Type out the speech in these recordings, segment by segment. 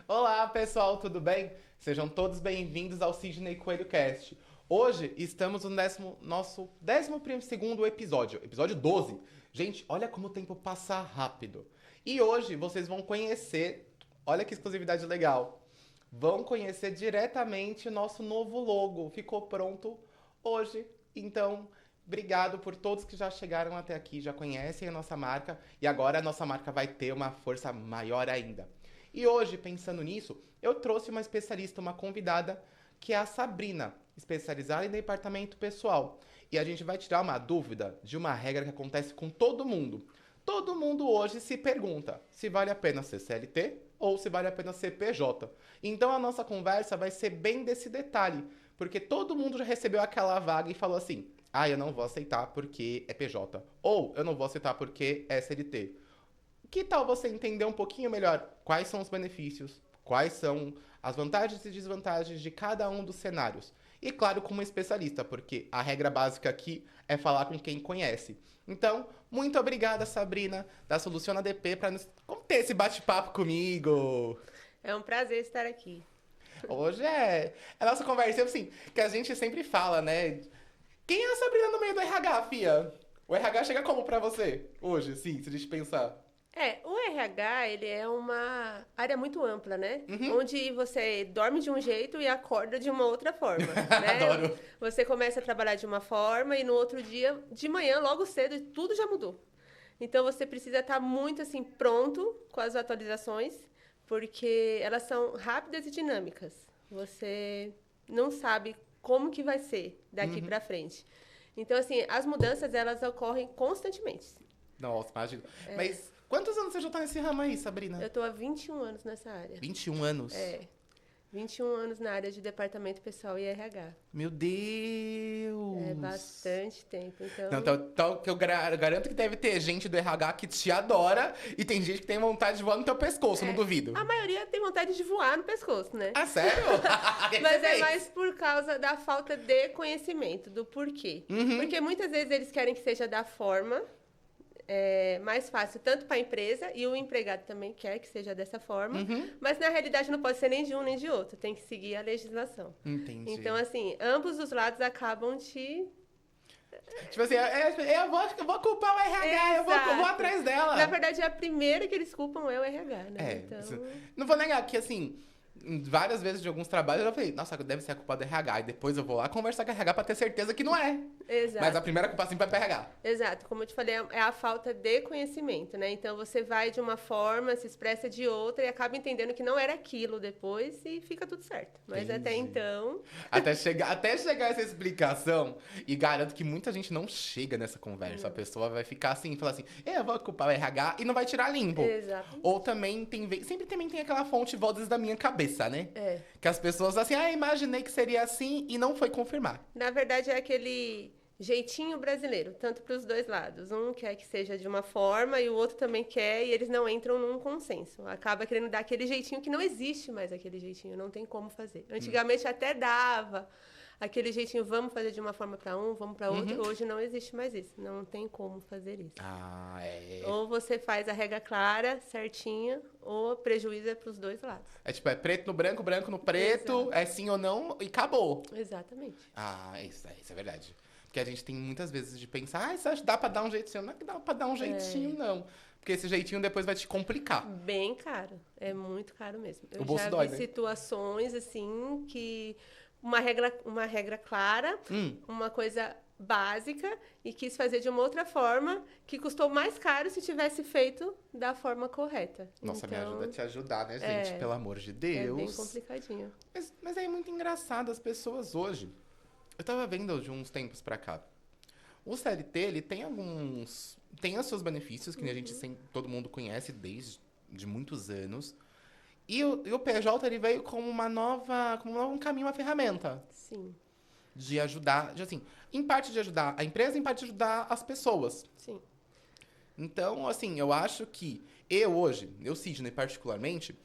Olá, pessoal, tudo bem? Sejam todos bem-vindos ao Sidney Coelho Cast. Hoje estamos no nosso 12º episódio, episódio 12. Gente, olha como o tempo passa rápido. E hoje vocês vão conhecer, olha que exclusividade legal, vão conhecer diretamente o nosso novo logo. Ficou pronto hoje, então... Obrigado por todos que já chegaram até aqui, já conhecem a nossa marca e agora a nossa marca vai ter uma força maior ainda. E hoje, pensando nisso, eu trouxe uma especialista, uma convidada, que é a Sabrina, especializada em departamento pessoal. E a gente vai tirar uma dúvida de uma regra que acontece com todo mundo. Todo mundo hoje se pergunta se vale a pena ser CLT ou se vale a pena ser PJ. Então a nossa conversa vai ser bem desse detalhe, porque todo mundo já recebeu aquela vaga e falou assim: ah, eu não vou aceitar porque é PJ. Ou eu não vou aceitar porque é CLT. Que tal você entender um pouquinho melhor quais são os benefícios, quais são as vantagens e desvantagens de cada um dos cenários? E claro, como especialista, porque a regra básica aqui é falar com quem conhece. Então, muito obrigada, Sabrina, da Soluciona DP, para ter esse bate-papo comigo. É um prazer estar aqui. Hoje é a nossa conversa, assim, que a gente sempre fala, né? Quem é a Sabrina no meio do RH, fia? O RH chega como pra você hoje, sim, se a gente pensar? O RH, ele é uma área muito ampla, né? Uhum. Onde você dorme de um jeito e acorda de uma outra forma, né? Adoro. Você começa a trabalhar de uma forma e no outro dia, de manhã, logo cedo, tudo já mudou. Então, você precisa estar muito, assim, pronto com as atualizações, porque elas são rápidas e dinâmicas. Você não sabe como que vai ser daqui pra frente. Então, assim, as mudanças, elas ocorrem constantemente. Nossa, imagina. Mas quantos anos você já tá nesse ramo aí, Sabrina? Eu tô há 21 anos nessa área. 21 anos? 21 anos na área de departamento pessoal e RH. Meu Deus! É bastante tempo, então... Não, então que eu garanto que deve ter gente do RH que te adora e tem gente que tem vontade de voar no teu pescoço, não duvido. A maioria tem vontade de voar no pescoço, né? Ah, sério? Mas é mais por causa da falta de conhecimento, do porquê. Porque muitas vezes eles querem que seja da forma mais fácil, tanto para a empresa, e o empregado também quer que seja dessa forma, mas na realidade não pode ser nem de um nem de outro, tem que seguir a legislação. Entendi. Então, assim, ambos os lados acabam te... Tipo assim, eu vou culpar o RH, eu vou atrás dela. Na verdade, a primeira que eles culpam é o RH, né? Então... Não vou negar que, assim, várias vezes de alguns trabalhos eu falei, nossa, deve ser a culpa do RH. E depois eu vou lá conversar com o RH pra ter certeza que não é. Exato. Mas a primeira culpa sempre é pro RH. Exato. Como eu te falei, é a falta de conhecimento, né? Então, você vai de uma forma, se expressa de outra e acaba entendendo que não era aquilo depois e fica tudo certo. Mas Entendi. até então... Até chegar essa explicação, e garanto que muita gente não chega nessa conversa. A pessoa vai ficar assim, falar assim, eu vou culpar o RH e não vai tirar limpo. Exato. Ou também sempre também tem aquela fonte de vozes da minha cabeça, né? É. Que as pessoas assim, imaginei que seria assim e não foi confirmar. Na verdade, é aquele jeitinho brasileiro, tanto para os dois lados. Um quer que seja de uma forma e o outro também quer, e eles não entram num consenso. Acaba querendo dar aquele jeitinho que não existe mais aquele jeitinho, não tem como fazer. Antigamente até dava aquele jeitinho, vamos fazer de uma forma para um, vamos para outro. Hoje não existe mais isso, não tem como fazer isso. Ah, é. Ou você faz a regra clara, certinha, ou prejuízo é para os dois lados. É tipo, é preto no branco, branco no preto, Exato. é sim ou não e acabou. Exatamente. Ah, isso é verdade. Porque a gente tem muitas vezes de pensar, isso acho que dá pra dar um jeitinho. Não é que dá pra dar um jeitinho, não. Porque esse jeitinho depois vai te complicar. Bem caro. É muito caro mesmo. Eu O bolso já dói, vi né? situações, assim, que uma regra clara, uma coisa básica, e quis fazer de uma outra forma, que custou mais caro se tivesse feito da forma correta. Nossa, me Então, ajuda a te ajudar, né, gente? Pelo amor de é bem Deus. complicadinho. Mas é muito engraçado as pessoas hoje. Eu tava vendo de uns tempos pra cá. O CLT, ele tem tem os seus benefícios, que a gente todo mundo conhece desde de muitos anos. E o PJ, ele veio como como um caminho, uma ferramenta Sim, de ajudar, assim, em parte de ajudar a empresa, em parte de ajudar as pessoas. sim. Então, assim, eu acho que eu, Sidney, particularmente,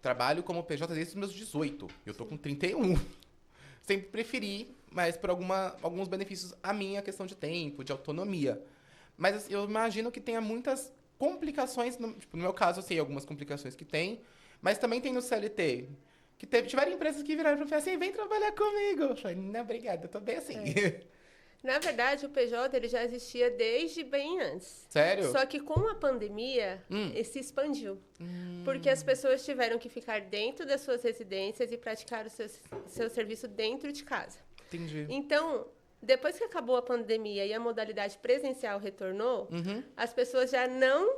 trabalho como PJ desde os meus 18. Eu tô com 31. Sempre preferi, mas por alguns benefícios a minha questão de tempo, de autonomia. Mas assim, eu imagino que tenha muitas complicações, no meu caso eu sei algumas complicações que tem, Mas também tem no CLT. Que tiveram empresas que viraram pra mim assim, vem trabalhar comigo. Eu falei, não, obrigada, eu tô bem assim. Na verdade, o PJ ele já existia desde bem antes. Sério? Só que com a pandemia, ele se expandiu. Porque as pessoas tiveram que ficar dentro das suas residências e praticar o seu serviço dentro de casa. Entendi. Então, depois que acabou a pandemia e a modalidade presencial retornou, as pessoas já não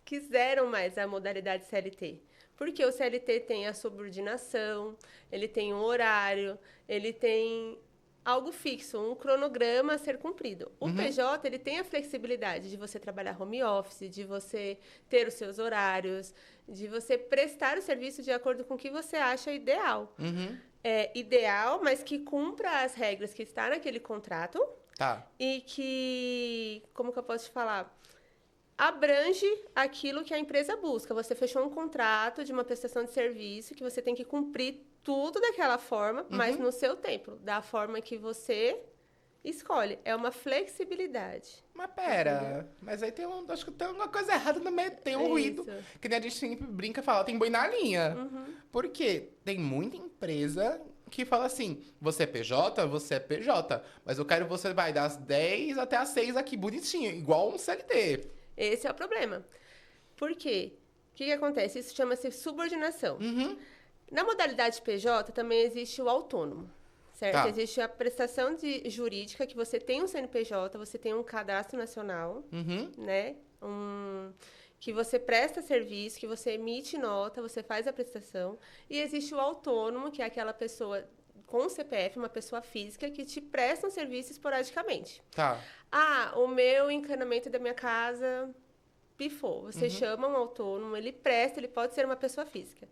quiseram mais a modalidade CLT. Porque o CLT tem a subordinação, ele tem um horário, ele tem algo fixo, um cronograma a ser cumprido. O PJ, ele tem a flexibilidade de você trabalhar home office, de você ter os seus horários, de você prestar o serviço de acordo com o que você acha ideal. É ideal, mas que cumpra as regras que está naquele contrato. Tá. E que, como que eu posso te falar? Abrange aquilo que a empresa busca. Você fechou um contrato de uma prestação de serviço que você tem que cumprir tudo daquela forma, mas no seu tempo, da forma que você escolhe. É uma flexibilidade. Mas pera, mas aí acho que tem alguma coisa errada no meio, tem um ruído. Que nem a gente sempre brinca e fala, tem boi na linha. Por quê? Tem muita empresa que fala assim, você é PJ, mas eu quero você vai das 10 até as 6 aqui, bonitinho, igual um CLT. Esse é o problema. Por quê? O que acontece? Isso chama-se subordinação. Na modalidade PJ também existe o autônomo, certo? Tá. Existe a prestação jurídica, que você tem um CNPJ, você tem um cadastro nacional, né? Que você presta serviço, que você emite nota, você faz a prestação. E existe o autônomo, que é aquela pessoa com CPF, uma pessoa física, que te presta um serviço esporadicamente. Tá. Ah, o meu encanamento da minha casa pifou. Você chama um autônomo, ele presta, ele pode ser uma pessoa física.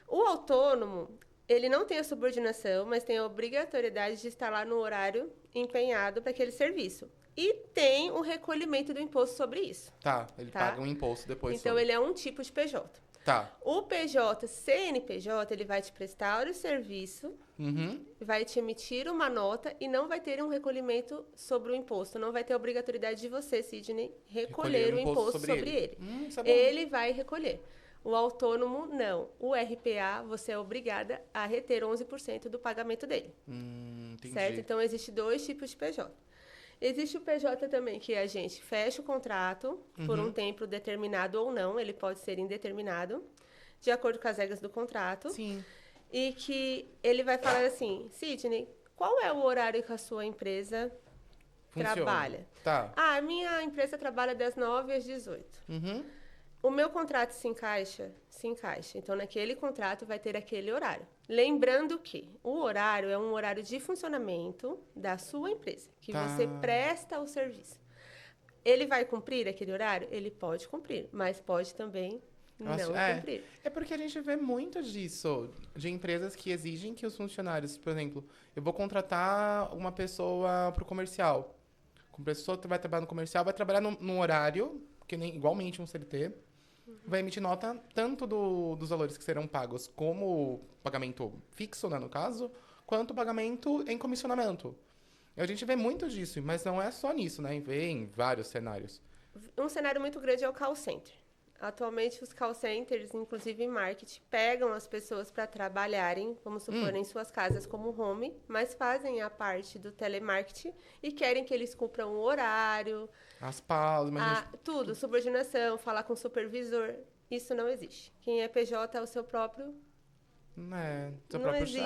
O autônomo, ele não tem a subordinação, mas tem a obrigatoriedade de estar lá no horário empenhado para aquele serviço. E tem o recolhimento do imposto sobre isso. Tá, ele paga um imposto depois. Então, ele é um tipo de PJ. Tá. O PJ, CNPJ, ele vai te prestar o serviço, vai te emitir uma nota e não vai ter um recolhimento sobre o imposto. Não vai ter a obrigatoriedade de você, Sidney, recolher o imposto sobre ele. Ele vai recolher. O autônomo, não. O RPA, você é obrigada a reter 11% do pagamento dele. Entendi. Certo? Então, existem dois tipos de PJ. Existe o PJ também, que a gente fecha o contrato por um tempo determinado ou não. Ele pode ser indeterminado, de acordo com as regras do contrato. Sim. E que ele vai falar assim, Sidney, qual é o horário que a sua empresa trabalha? Tá. Ah, a minha empresa trabalha das 9 às 18. O meu contrato se encaixa? Se encaixa. Então, naquele contrato vai ter aquele horário. Lembrando que o horário é um horário de funcionamento da sua empresa, que você presta o serviço. Ele vai cumprir aquele horário? Ele pode cumprir, mas pode também não cumprir. É porque a gente vê muito disso, de empresas que exigem que os funcionários, por exemplo, eu vou contratar uma pessoa para o comercial. A pessoa vai trabalhar no comercial, vai trabalhar num horário, que nem igualmente um CLT, vai emitir nota tanto dos valores que serão pagos como pagamento fixo, né, no caso, quanto pagamento em comissionamento. E a gente vê muito disso, mas não é só nisso, né? Vê em vários cenários. Um cenário muito grande é o call center. Atualmente, os call centers, inclusive em marketing, pegam as pessoas para trabalharem, vamos supor, em suas casas como home, mas fazem a parte do telemarketing e querem que eles cumpram o horário, as pausas, tudo, subordinação, falar com o supervisor. Isso não existe. Quem é PJ é o seu próprio... Não existe.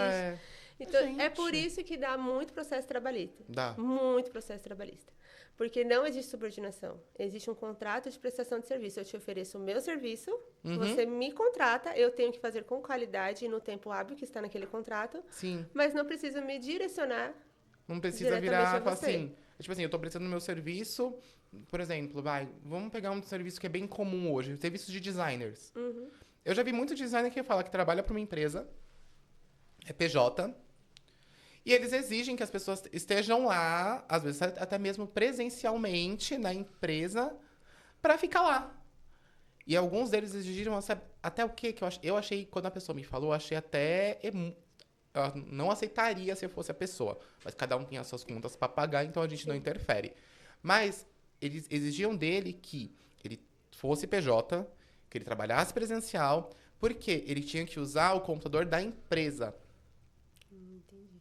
Então, é por isso que dá muito processo trabalhista. Dá. Muito processo trabalhista. Porque não existe subordinação. Existe um contrato de prestação de serviço. Eu te ofereço o meu serviço, você me contrata, eu tenho que fazer com qualidade e no tempo hábil que está naquele contrato. Sim. Mas não precisa me direcionar. Não precisa virar assim. Tipo assim, eu tô prestando meu serviço, por exemplo, vamos pegar um serviço que é bem comum hoje, serviço de designers. Eu já vi muito designer que fala que trabalha para uma empresa, é PJ, e eles exigem que as pessoas estejam lá, às vezes até mesmo presencialmente na empresa, para ficar lá. E alguns deles exigiram até o quê? Que eu achei, quando a pessoa me falou, eu achei até... Eu não aceitaria se eu fosse a pessoa. Mas cada um tem as suas contas para pagar, então a gente não interfere. Mas eles exigiam dele que ele fosse PJ, que ele trabalhasse presencial, Porque ele tinha que usar o computador da empresa. Entendi.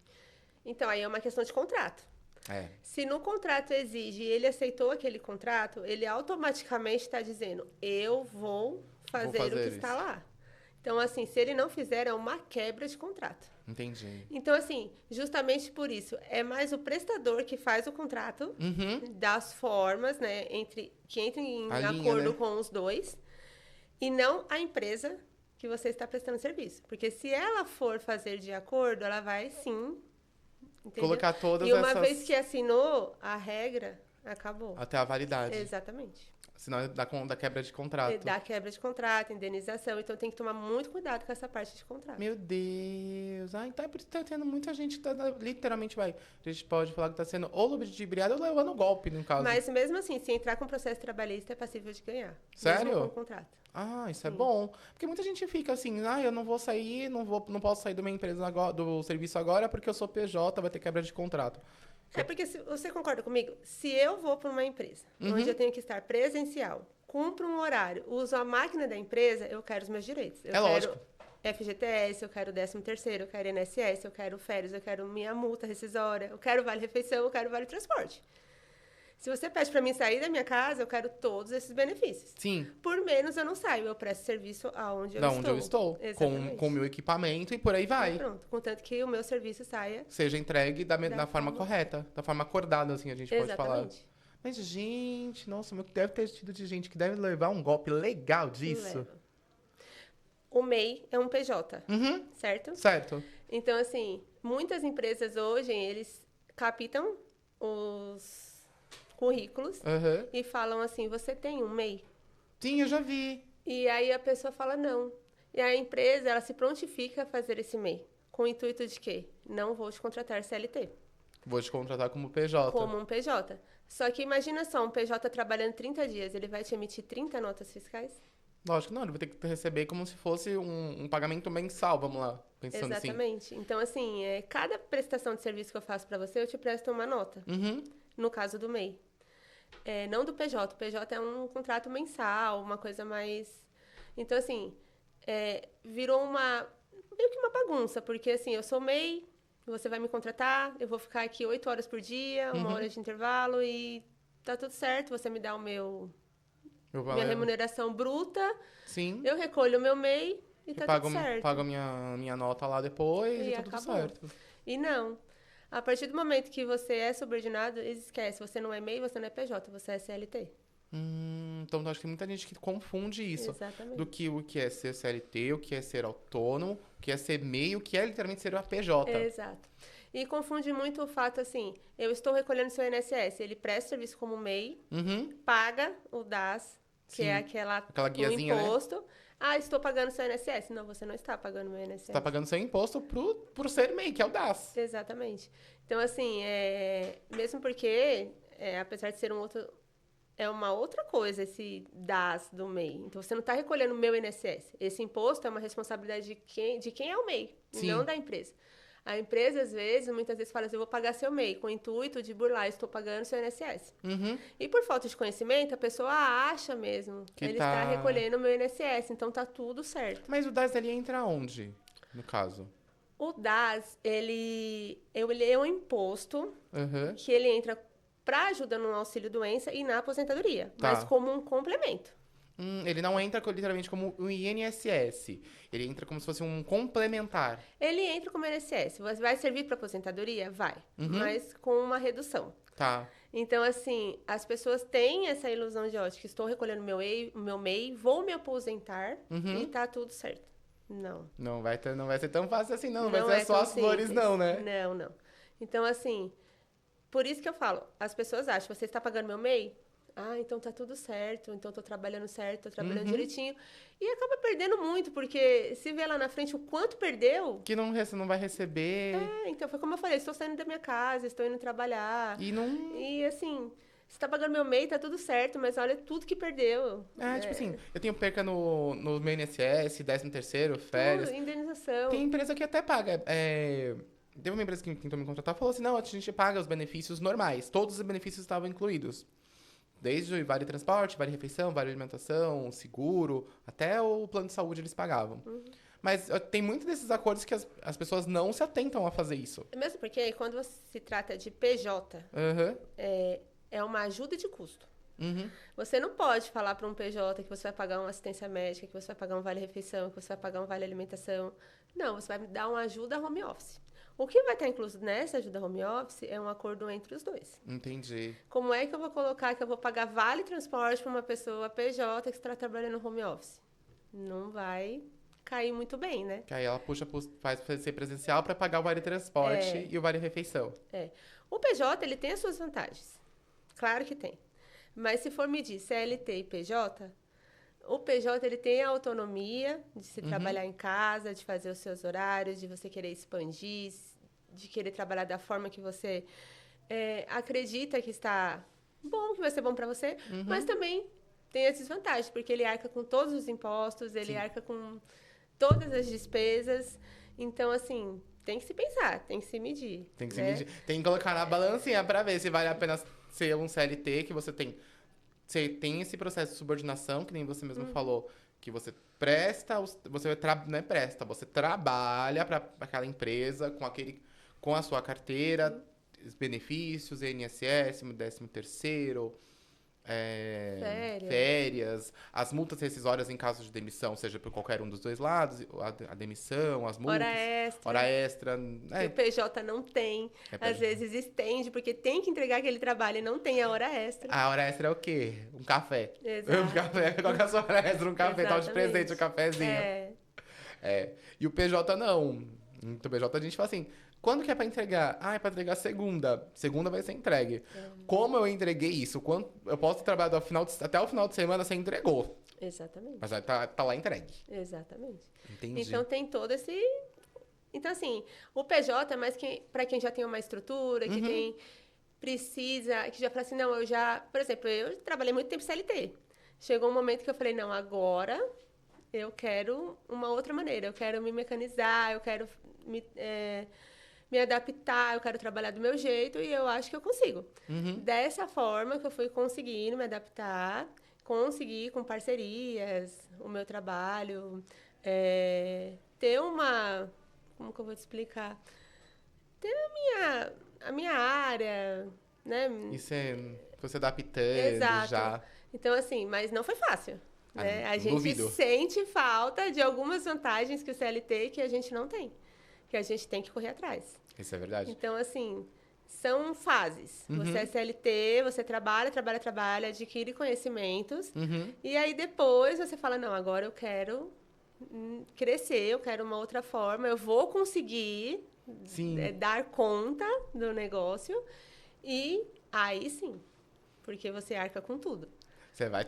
Então, aí é uma questão de contrato. É. Se no contrato exige e ele aceitou aquele contrato, ele automaticamente está dizendo, eu vou fazer o que está lá. Então, assim, se ele não fizer, é uma quebra de contrato. Entendi. Então, assim, justamente por isso, é mais o prestador que faz o contrato, das formas, né, que entra em acordo, né, com os dois, e não a empresa que você está prestando serviço. Porque se ela for fazer de acordo, ela vai sim, entendeu? Colocar todas essas... E uma essas... vez que assinou, a regra acabou. Até a validade. Exatamente. Senão dá quebra de contrato. Dá quebra de contrato, indenização. Então, tem que tomar muito cuidado com essa parte de contrato. Meu Deus. Ah, então é por isso que tá tendo muita gente que literalmente vai... A gente pode falar que tá sendo ou ludibriado ou levando golpe, no caso. Mas mesmo assim, se entrar com processo trabalhista, é passível de ganhar. Sério? Mesmo com o contrato. Ah, isso é bom. Porque muita gente fica assim, eu não vou sair, não posso sair da minha empresa agora, do serviço agora porque eu sou PJ, vai ter quebra de contrato. É porque, você concorda comigo? Se eu vou para uma empresa, onde eu tenho que estar presencial, cumpro um horário, uso a máquina da empresa, eu quero os meus direitos. Eu quero lógico. FGTS, eu quero 13º, eu quero INSS, eu quero férias, eu quero minha multa rescisória, eu quero vale-refeição, eu quero vale-transporte. Se você pede para mim sair da minha casa, eu quero todos esses benefícios. Sim. Por menos eu não saio, eu presto serviço aonde eu da estou. onde eu estou. Exatamente. Com o meu equipamento e por aí vai. Pronto, contanto que o meu serviço saia. Seja entregue da forma correta, da forma acordada, assim, a gente pode falar. Exatamente. Mas, gente, nossa, deve ter tido de gente que deve levar um golpe legal disso. Leva. O MEI é um PJ, certo? Certo. Então, assim, muitas empresas hoje, eles captam os currículos e falam assim, você tem um MEI? Sim, eu já vi. E aí a pessoa fala não. E a empresa, ela se prontifica a fazer esse MEI. Com o intuito de quê? Não vou te contratar CLT. Vou te contratar como PJ. Como um PJ. Só que imagina só, um PJ trabalhando 30 dias, ele vai te emitir 30 notas fiscais? Lógico que não, ele vai ter que receber como se fosse um pagamento mensal, vamos lá, pensando assim. Exatamente. Então, assim, cada prestação de serviço que eu faço para você, eu te presto uma nota. No caso do MEI. Não do PJ. O PJ é um contrato mensal, uma coisa mais... Então, assim, virou meio que uma bagunça, porque, assim, eu sou MEI, você vai me contratar, eu vou ficar aqui 8 horas por dia, 1 hora de intervalo e tá tudo certo, você me dá minha remuneração bruta, sim, eu recolho o meu MEI e tá tudo certo. Pago a minha nota lá depois e tá tudo certo. E não. A partir do momento que você é subordinado, esquece, você não é MEI, você não é PJ, você é CLT. Então, acho que tem muita gente que confunde isso. Exatamente. Do que o que é ser CLT, o que é ser autônomo, o que é ser MEI, o que é literalmente ser a PJ. Exato. E confunde muito o fato, assim, eu estou recolhendo seu INSS, ele presta serviço como MEI, paga o DAS, que é aquela guiazinha, imposto. Né? Ah, estou pagando seu INSS. Não, você não está pagando meu INSS. Você está pagando seu imposto por ser MEI, que é o DAS. Exatamente. Então, assim, mesmo porque, apesar de ser uma outra coisa esse DAS do MEI. Então, você não está recolhendo o meu INSS. Esse imposto é uma responsabilidade de quem é o MEI, e não da empresa. A empresa, às vezes, muitas vezes fala assim, eu vou pagar seu MEI, com o intuito de burlar, estou pagando seu INSS. E por falta de conhecimento, a pessoa acha mesmo que ele está recolhendo o meu INSS, então tá tudo certo. Mas o DAS, ele entra onde, no caso? O DAS, ele é um imposto que ele entra para ajuda no auxílio-doença e na aposentadoria, mas como um complemento. Ele não entra literalmente como o INSS. Ele entra como se fosse um complementar. Ele entra como INSS. Vai servir para aposentadoria? Vai. Mas com uma redução. Tá. Então, assim, as pessoas têm essa ilusão de, que estou recolhendo meu MEI, vou me aposentar e tá tudo certo. Não. Não vai ser tão fácil assim, não. Vai ser só as flores, não, né? Não. Então, assim, por isso que eu falo, as pessoas acham, você está pagando meu MEI? Ah, então tá tudo certo, então tô trabalhando certo, tô trabalhando direitinho. E acaba perdendo muito, porque se vê lá na frente o quanto perdeu... Que não vai receber... então foi como eu falei, estou saindo da minha casa, estou indo trabalhar. E assim, você tá pagando meu MEI, tá tudo certo, mas olha tudo que perdeu. Tipo assim, eu tenho perca no meu INSS, 13º, férias... Indenização. Tem empresa que até paga... Teve uma empresa que tentou me contratar e falou assim, não, a gente paga os benefícios normais, todos os benefícios estavam incluídos. Desde o vale transporte, vale refeição, vale alimentação, seguro, até o plano de saúde eles pagavam. Mas tem muitos desses acordos que as pessoas não se atentam a fazer isso. Mesmo porque quando se trata de PJ, Aham. é uma ajuda de custo. Uhum. Você não pode falar para um PJ que você vai pagar uma assistência médica, que você vai pagar um vale-refeição, que você vai pagar um vale-alimentação. Não, você vai dar uma ajuda home office. O que vai estar incluso nessa ajuda home office é um acordo entre os dois. Entendi. Como é que eu vou colocar que eu vou pagar vale-transporte para uma pessoa PJ que está trabalhando no home office? Não vai cair muito bem, né? Que aí ela faz ser presencial para pagar o vale transporte e o vale refeição. O PJ, ele tem as suas vantagens. Claro que tem. Mas se for medir CLT e PJ, o PJ ele tem a autonomia de se trabalhar em casa, de fazer os seus horários, de você querer expandir, de querer trabalhar da forma que você acredita que está bom, que vai ser bom para você, mas também tem as desvantagens, porque ele arca com todos os impostos, ele arca com todas as despesas. Então, assim, tem que se pensar, tem que se medir. Tem que se medir. Tem que colocar na balancinha para ver se vale a pena ser um CLT, que você tem esse processo de subordinação, que nem você mesmo falou, que você presta, não é presta, você trabalha para aquela empresa com a sua carteira, os benefícios, INSS, 13º, férias, as multas rescisórias em caso de demissão, seja por qualquer um dos dois lados, a demissão, as multas, hora extra. Que o PJ não tem, às vezes estende, porque tem que entregar aquele trabalho e não tem a hora extra. A hora extra é o quê? Um café. Exato. Um café, qual que é a sua hora extra? Um café, tal de presente, um cafezinho. E o PJ não. No PJ a gente fala assim, quando que é pra entregar? Ah, é pra entregar segunda. Segunda vai ser entregue. Como eu entreguei isso? Eu posso ter trabalhado até o final de semana, você entregou. Exatamente. Mas tá lá entregue. Exatamente. Entendi. Então tem todo esse... Então, assim, o PJ é mais para quem já tem uma estrutura, que que já fala assim, não, eu já... Por exemplo, eu trabalhei muito tempo CLT. Chegou um momento que eu falei, não, agora eu quero uma outra maneira. Eu quero me mecanizar, eu quero me adaptar, eu quero trabalhar do meu jeito e eu acho que eu consigo. Dessa forma que eu fui conseguindo me adaptar, conseguir com parcerias, o meu trabalho, ter uma... Como que eu vou te explicar? Ter a minha área, né? E você adaptando Exato. já. Então, assim, mas não foi fácil. Né? A gente duvido. sente falta de algumas vantagens que o CLT que a gente não tem. Que a gente tem que correr atrás. Isso é verdade. Então, assim, são fases. Você é CLT, você trabalha, adquire conhecimentos. E aí, depois, você fala, não, agora eu quero crescer, eu quero uma outra forma, eu vou conseguir dar conta do negócio. E aí, sim, porque você arca com tudo. Você vai...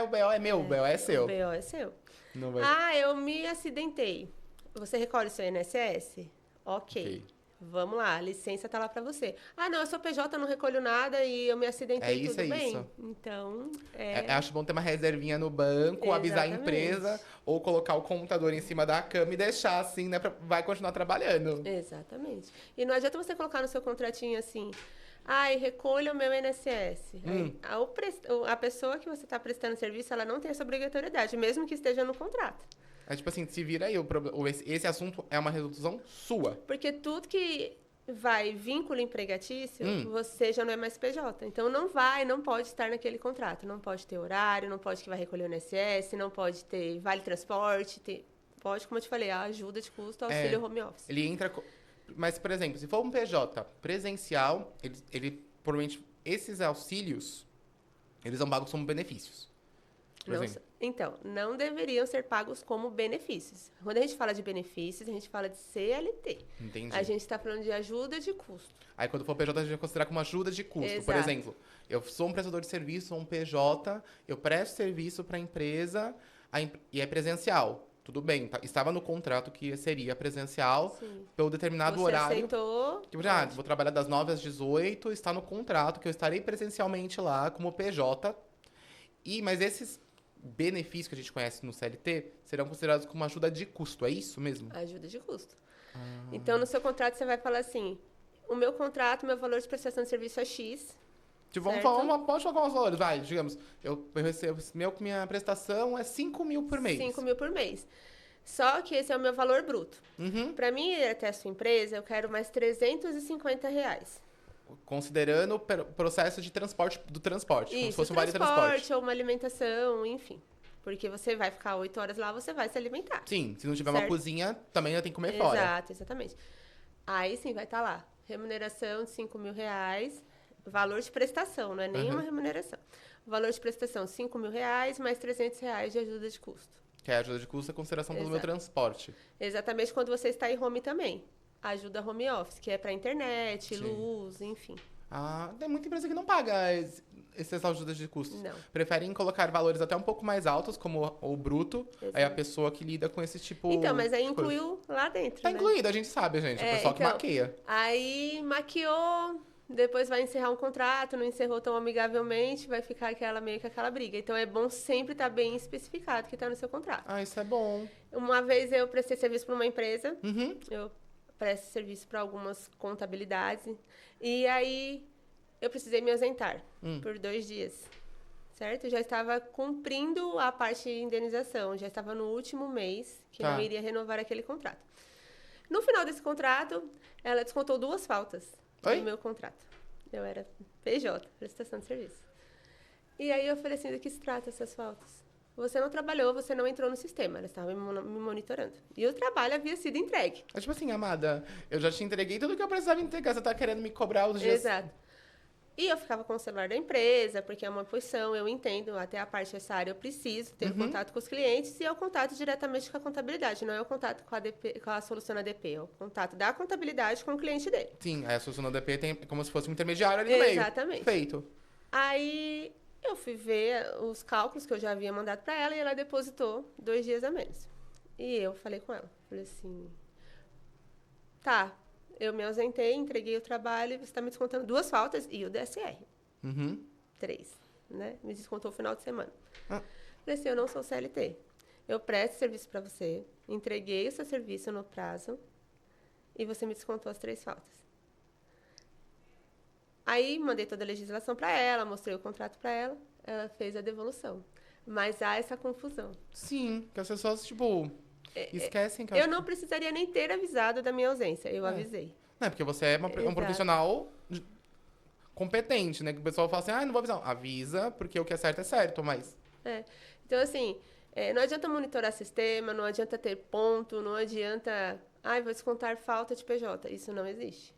o BO é meu, o BO é seu. O BO é seu. Não vai... eu me acidentei. Você recolhe o seu INSS? Ok. Vamos lá, a licença tá lá para você. Não, eu sou PJ, não recolho nada e eu me acidentei, tudo bem? Isso. Então, acho bom ter uma reservinha no banco, avisar a empresa, ou colocar o computador em cima da cama e deixar assim, né? Vai continuar trabalhando. Exatamente. E não adianta você colocar no seu contratinho assim, recolha o meu INSS. A pessoa que você está prestando serviço, ela não tem essa obrigatoriedade, mesmo que esteja no contrato. Tipo assim, se vira aí, esse assunto é uma resolução sua. Porque tudo que vai vínculo empregatício, você já não é mais PJ. Então, não pode estar naquele contrato. Não pode ter horário, não pode que vai recolher o INSS, não pode ter vale transporte, pode, como eu te falei, a ajuda de custo, auxílio home office. Ele entra... Mas, por exemplo, se for um PJ presencial, ele provavelmente, esses auxílios, eles são pagos como benefícios. Então, não deveriam ser pagos como benefícios. Quando a gente fala de benefícios, a gente fala de CLT. Entendi. A gente está falando de ajuda de custo. Aí, quando for PJ, a gente vai considerar como ajuda de custo. Exato. Por exemplo, eu sou um prestador de serviço, sou um PJ, eu presto serviço para a empresa e é presencial. Tudo bem, estava no contrato que seria presencial pelo determinado horário. Você aceitou? Vou trabalhar das 9 às 18, está no contrato que eu estarei presencialmente lá como PJ. Mas esses benefícios que a gente conhece no CLT serão considerados como ajuda de custo, é isso mesmo? Ajuda de custo. Então, no seu contrato, você vai falar assim, o meu contrato, meu valor de prestação de serviço é X, Tipo, vamos colocar os valores, vai, digamos, eu recebo, minha prestação é 5 mil por mês. 5 mil por mês. Só que esse é o meu valor bruto. Uhum. Para mim ir até a sua empresa, eu quero mais R$ 350. Considerando o processo de transporte, do transporte, como se Isso, fosse um vale transporte. ou uma alimentação, enfim. Porque você vai ficar 8 horas lá, você vai se alimentar. Sim, se não tiver Certo. uma cozinha, também tem que comer fora. Exato, exatamente. Aí sim, vai estar lá. Remuneração de R$ 5.000, valor de prestação, não é nenhuma remuneração. O valor de prestação, R$ 5.000, mais R$ 300 de ajuda de custo. Que é a ajuda de custo, é consideração pelo meu Exato. transporte. Exatamente quando você está em home também. Ajuda home office, que é para internet, Sim. luz, enfim. Ah, tem muita empresa que não paga essas ajudas de custos. Não. Preferem colocar valores até um pouco mais altos, como o bruto. Exato. Aí a pessoa que lida com esse tipo Então, mas aí de coisa. incluiu lá dentro, Tá né? incluído, a gente sabe, gente. O pessoal que então, maqueia. Aí maquiou, depois vai encerrar um contrato, não encerrou tão amigavelmente, vai ficar meio que aquela briga. Então é bom sempre estar bem especificado que está no seu contrato. Ah, isso é bom. Uma vez eu prestei serviço para uma empresa, Uhum. eu presto serviço para algumas contabilidades, e aí eu precisei me ausentar por 2 dias, certo? Eu já estava cumprindo a parte de indenização, já estava no último mês que Tá. não iria renovar aquele contrato. No final desse contrato, ela descontou 2 faltas Oi? no meu contrato. Eu era PJ, prestação de serviço. E aí eu falei assim, do que se trata essas faltas? Você não trabalhou, você não entrou no sistema. Ela estava me monitorando. E o trabalho havia sido entregue. É tipo assim, amada, eu já te entreguei tudo que eu precisava entregar. Você tá querendo me cobrar os dias. Exato. E eu ficava com o celular da empresa, porque é uma posição, eu entendo, até a parte dessa área eu preciso ter contato com os clientes e é o contato diretamente com a contabilidade, não é o contato com a solução ADP, é o contato da contabilidade com o cliente dele. Sim, aí a solução do DP tem como se fosse um intermediário ali no meio. Exatamente. Feito. Aí eu fui ver os cálculos que eu já havia mandado para ela e ela depositou 2 dias a menos. E eu falei com ela, falei assim, tá, eu me ausentei, entreguei o trabalho, você está me descontando 2 faltas e o DSR. Uhum. 3, né? Me descontou o final de semana. Ah. Falei assim, eu não sou CLT. Eu presto serviço para você, entreguei o seu serviço no prazo e você me descontou as 3 faltas. Aí, mandei toda a legislação para ela, mostrei o contrato para ela, ela fez a devolução. Mas há essa confusão. Sim, que as pessoas, tipo, esquecem que Eu não precisaria nem ter avisado da minha ausência, eu avisei. Não, é porque você é um Exato. profissional competente, né? Que o pessoal fala assim, não vou avisar. Avisa, porque o que é certo, mas... Então, assim, não adianta monitorar sistema, não adianta ter ponto, não adianta... vou descontar falta de PJ. Isso não existe.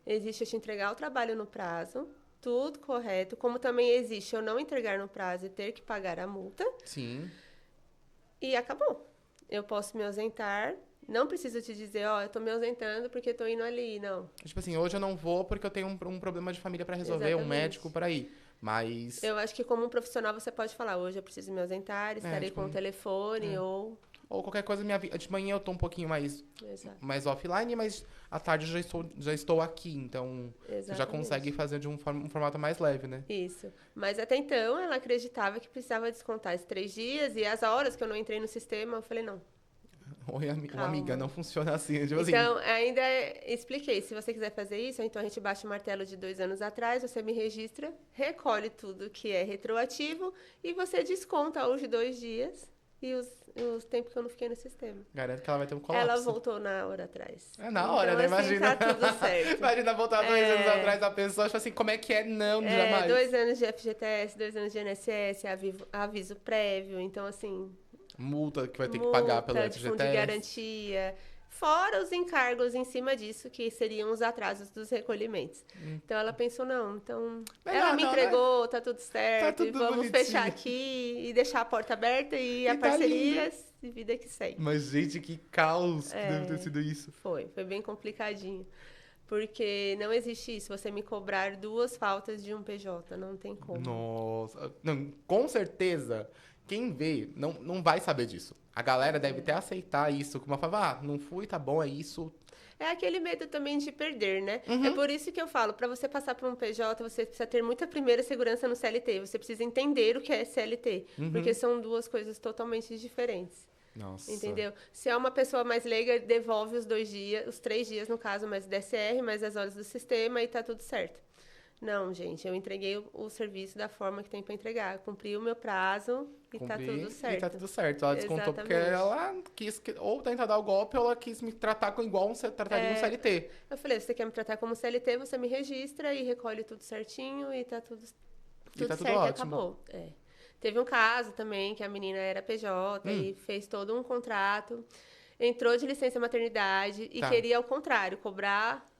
Existe eu te entregar o trabalho no prazo, tudo correto, como também existe eu não entregar no prazo e ter que pagar a multa, Sim. e acabou. Eu posso me ausentar, não preciso te dizer, eu tô me ausentando porque tô indo ali, não. Tipo assim, hoje eu não vou porque eu tenho um problema de família pra resolver, um Exatamente. médico pra ir. Mas... Eu acho que como um profissional você pode falar, hoje eu preciso me ausentar, estarei tipo, com o telefone ou... Ou qualquer coisa, de manhã eu tô um pouquinho Exato. mais offline, mas à tarde eu já estou aqui. Então, você já Exatamente. consegue fazer de um formato mais leve, né? Isso. Mas até então, ela acreditava que precisava descontar esses 3 dias e as horas que eu não entrei no sistema, eu falei, não. Oi, Calma. amiga, não funciona assim. Tipo Então, ainda expliquei, se você quiser fazer isso, então a gente baixa o martelo de 2 anos atrás, você me registra, recolhe tudo que é retroativo e você desconta os 2 dias e os tempos que eu não fiquei no sistema. Garanto que ela vai ter um colapso. Ela voltou na hora atrás. É na hora, né? Assim, Imagina. tá tudo certo. Imagina voltar 2 anos atrás da pessoa, tipo assim, como é que é? Não, jamais. 2 anos de FGTS, 2 anos de INSS, aviso prévio, então assim... Multa que vai ter que pagar pelo multa de fundo de FGTS. garantia, fora os encargos em cima disso, que seriam os atrasos dos recolhimentos. Então ela pensou, não, então Melhor ela me não, entregou, tá tudo certo, tudo e vamos bonitinho. fechar aqui e deixar a porta aberta e a tá parceria e vida que segue. Mas, gente, que caos que deve ter sido isso. Foi bem complicadinho. Porque não existe isso, você me cobrar 2 faltas de um PJ, não tem como. Nossa. Não, com certeza, quem vê não vai saber disso. A galera deve até aceitar isso como uma fala, não fui, tá bom, é isso. É aquele medo também de perder, né? É por isso que eu falo, para você passar por um PJ, você precisa ter muita primeira segurança no CLT. Você precisa entender o que é CLT, porque são 2 coisas totalmente diferentes. Nossa. Entendeu? Se é uma pessoa mais leiga, devolve os 2 dias, os 3 dias no caso, mais DSR, mais as horas do sistema e tá tudo certo. Não, gente, eu entreguei o serviço da forma que tem para entregar. Cumpri o meu prazo e tá Cumpri tudo certo. E tá tudo certo. Ela descontou porque Exatamente. ela quis ou tentar dar o golpe ou ela quis me tratar igual trataria um CLT. Eu falei, você quer me tratar como CLT, você me registra e recolhe tudo certinho e tá tudo Tá tudo certo e ótimo. acabou. Teve um caso também que a menina era PJ e fez todo um contrato, entrou de licença maternidade e Tá. queria, ao contrário, cobrar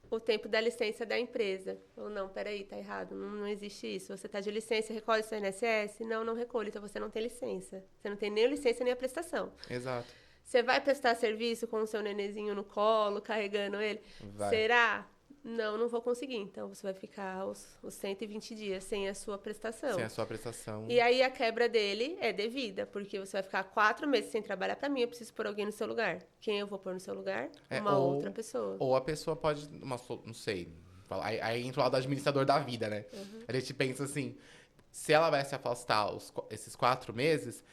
o tempo da licença da empresa. Ou não, peraí, tá errado, não existe isso. Você tá de licença, recolhe seu INSS? Não, não recolhe, então você não tem licença. Você não tem nem a licença nem a prestação. Exato. Você vai prestar serviço com o seu nenenzinho no colo, carregando ele? Vai. Será? Não, não vou conseguir. Então, você vai ficar os 120 dias sem a sua prestação. Sem a sua prestação. E aí, a quebra dele é devida, porque você vai ficar 4 meses sem trabalhar pra mim, eu preciso pôr alguém no seu lugar. Quem eu vou pôr no seu lugar? Uma outra pessoa. Ou a pessoa pode, não sei, aí entra o lado do administrador da vida, né? A gente pensa assim, se ela vai se afastar esses 4 meses,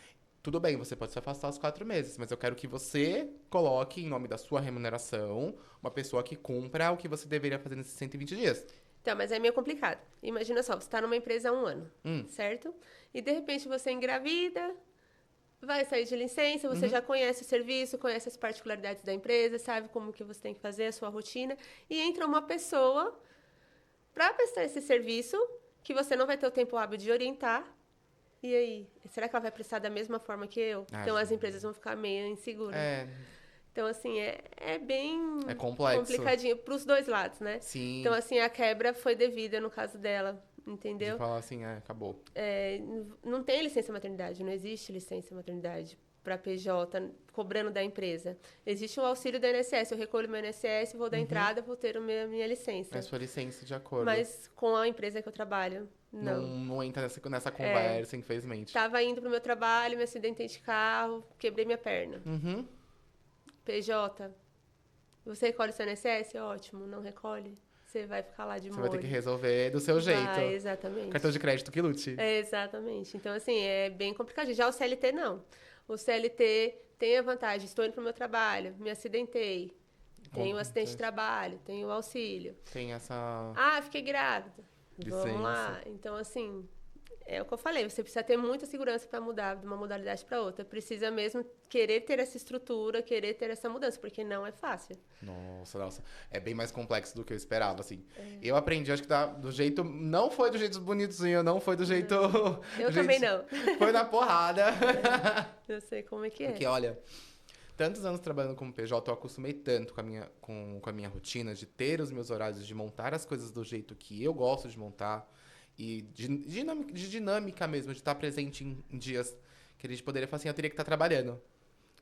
tudo bem, você pode se afastar os 4 meses, mas eu quero que você coloque, em nome da sua remuneração, uma pessoa que cumpra o que você deveria fazer nesses 120 dias. Então, mas é meio complicado. Imagina só, você tá numa empresa há 1 ano, certo? E, de repente, você engravida, vai sair de licença, você já conhece o serviço, conhece as particularidades da empresa, sabe como que você tem que fazer a sua rotina, e entra uma pessoa para prestar esse serviço que você não vai ter o tempo hábil de orientar. E aí, será que ela vai prestar da mesma forma que eu? Então, as empresas vão ficar meio inseguras. Então, assim, é bem complexo. complicadinho pros dois lados, né? Sim. Então, assim, a quebra foi devida no caso dela, entendeu? De falar assim, acabou. Não tem licença maternidade, não existe licença maternidade para PJ cobrando da empresa. Existe um auxílio da INSS, eu recolho meu INSS, vou dar entrada, vou ter a minha licença. É sua licença de acordo. Mas com a empresa que eu trabalho, não. Não entra nessa conversa, infelizmente. Tava indo pro meu trabalho, me acidentei de carro, quebrei minha perna. PJ, você recolhe seu INSS? Ótimo, não recolhe? Você vai ficar lá de molho. Você vai ter que resolver do seu jeito. Exatamente. Cartão de crédito que lute. Exatamente. Então, assim, é bem complicado. Já o CLT, não. O CLT tem a vantagem, estou indo pro meu trabalho, me acidentei, tenho um acidente de trabalho, tenho o auxílio. Tem essa... Ah, fiquei grávida. Licença. Vamos lá. Então, assim, é o que eu falei, você precisa ter muita segurança para mudar de uma modalidade para outra. Precisa mesmo querer ter essa estrutura, querer ter essa mudança, porque não é fácil. Nossa. É bem mais complexo do que eu esperava, assim. Eu aprendi, acho que do jeito... Não foi do jeito bonitinho, não foi do jeito... Eu também não. Foi na porrada. Eu sei como é que é. Porque, olha, tantos anos trabalhando como PJ, eu acostumei tanto com a minha rotina de ter os meus horários, de montar as coisas do jeito que eu gosto de montar. E de dinâmica mesmo, de estar presente em dias que a gente poderia falar assim, eu teria que estar trabalhando.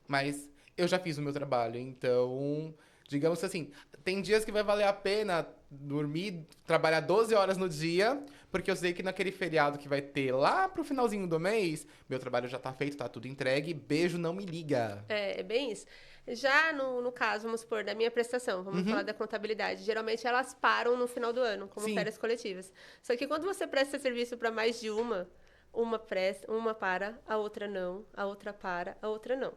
Mas eu já fiz o meu trabalho, então, digamos que assim, tem dias que vai valer a pena dormir, trabalhar 12 horas no dia, porque eu sei que naquele feriado que vai ter lá pro finalzinho do mês, meu trabalho já tá feito, tá tudo entregue, beijo, não me liga. É bem isso. Já no caso, vamos supor, da minha prestação, vamos falar da contabilidade. Geralmente elas param no final do ano, como Sim. férias coletivas. Só que quando você presta serviço para mais de uma presta, uma para, a outra não, a outra para, a outra não.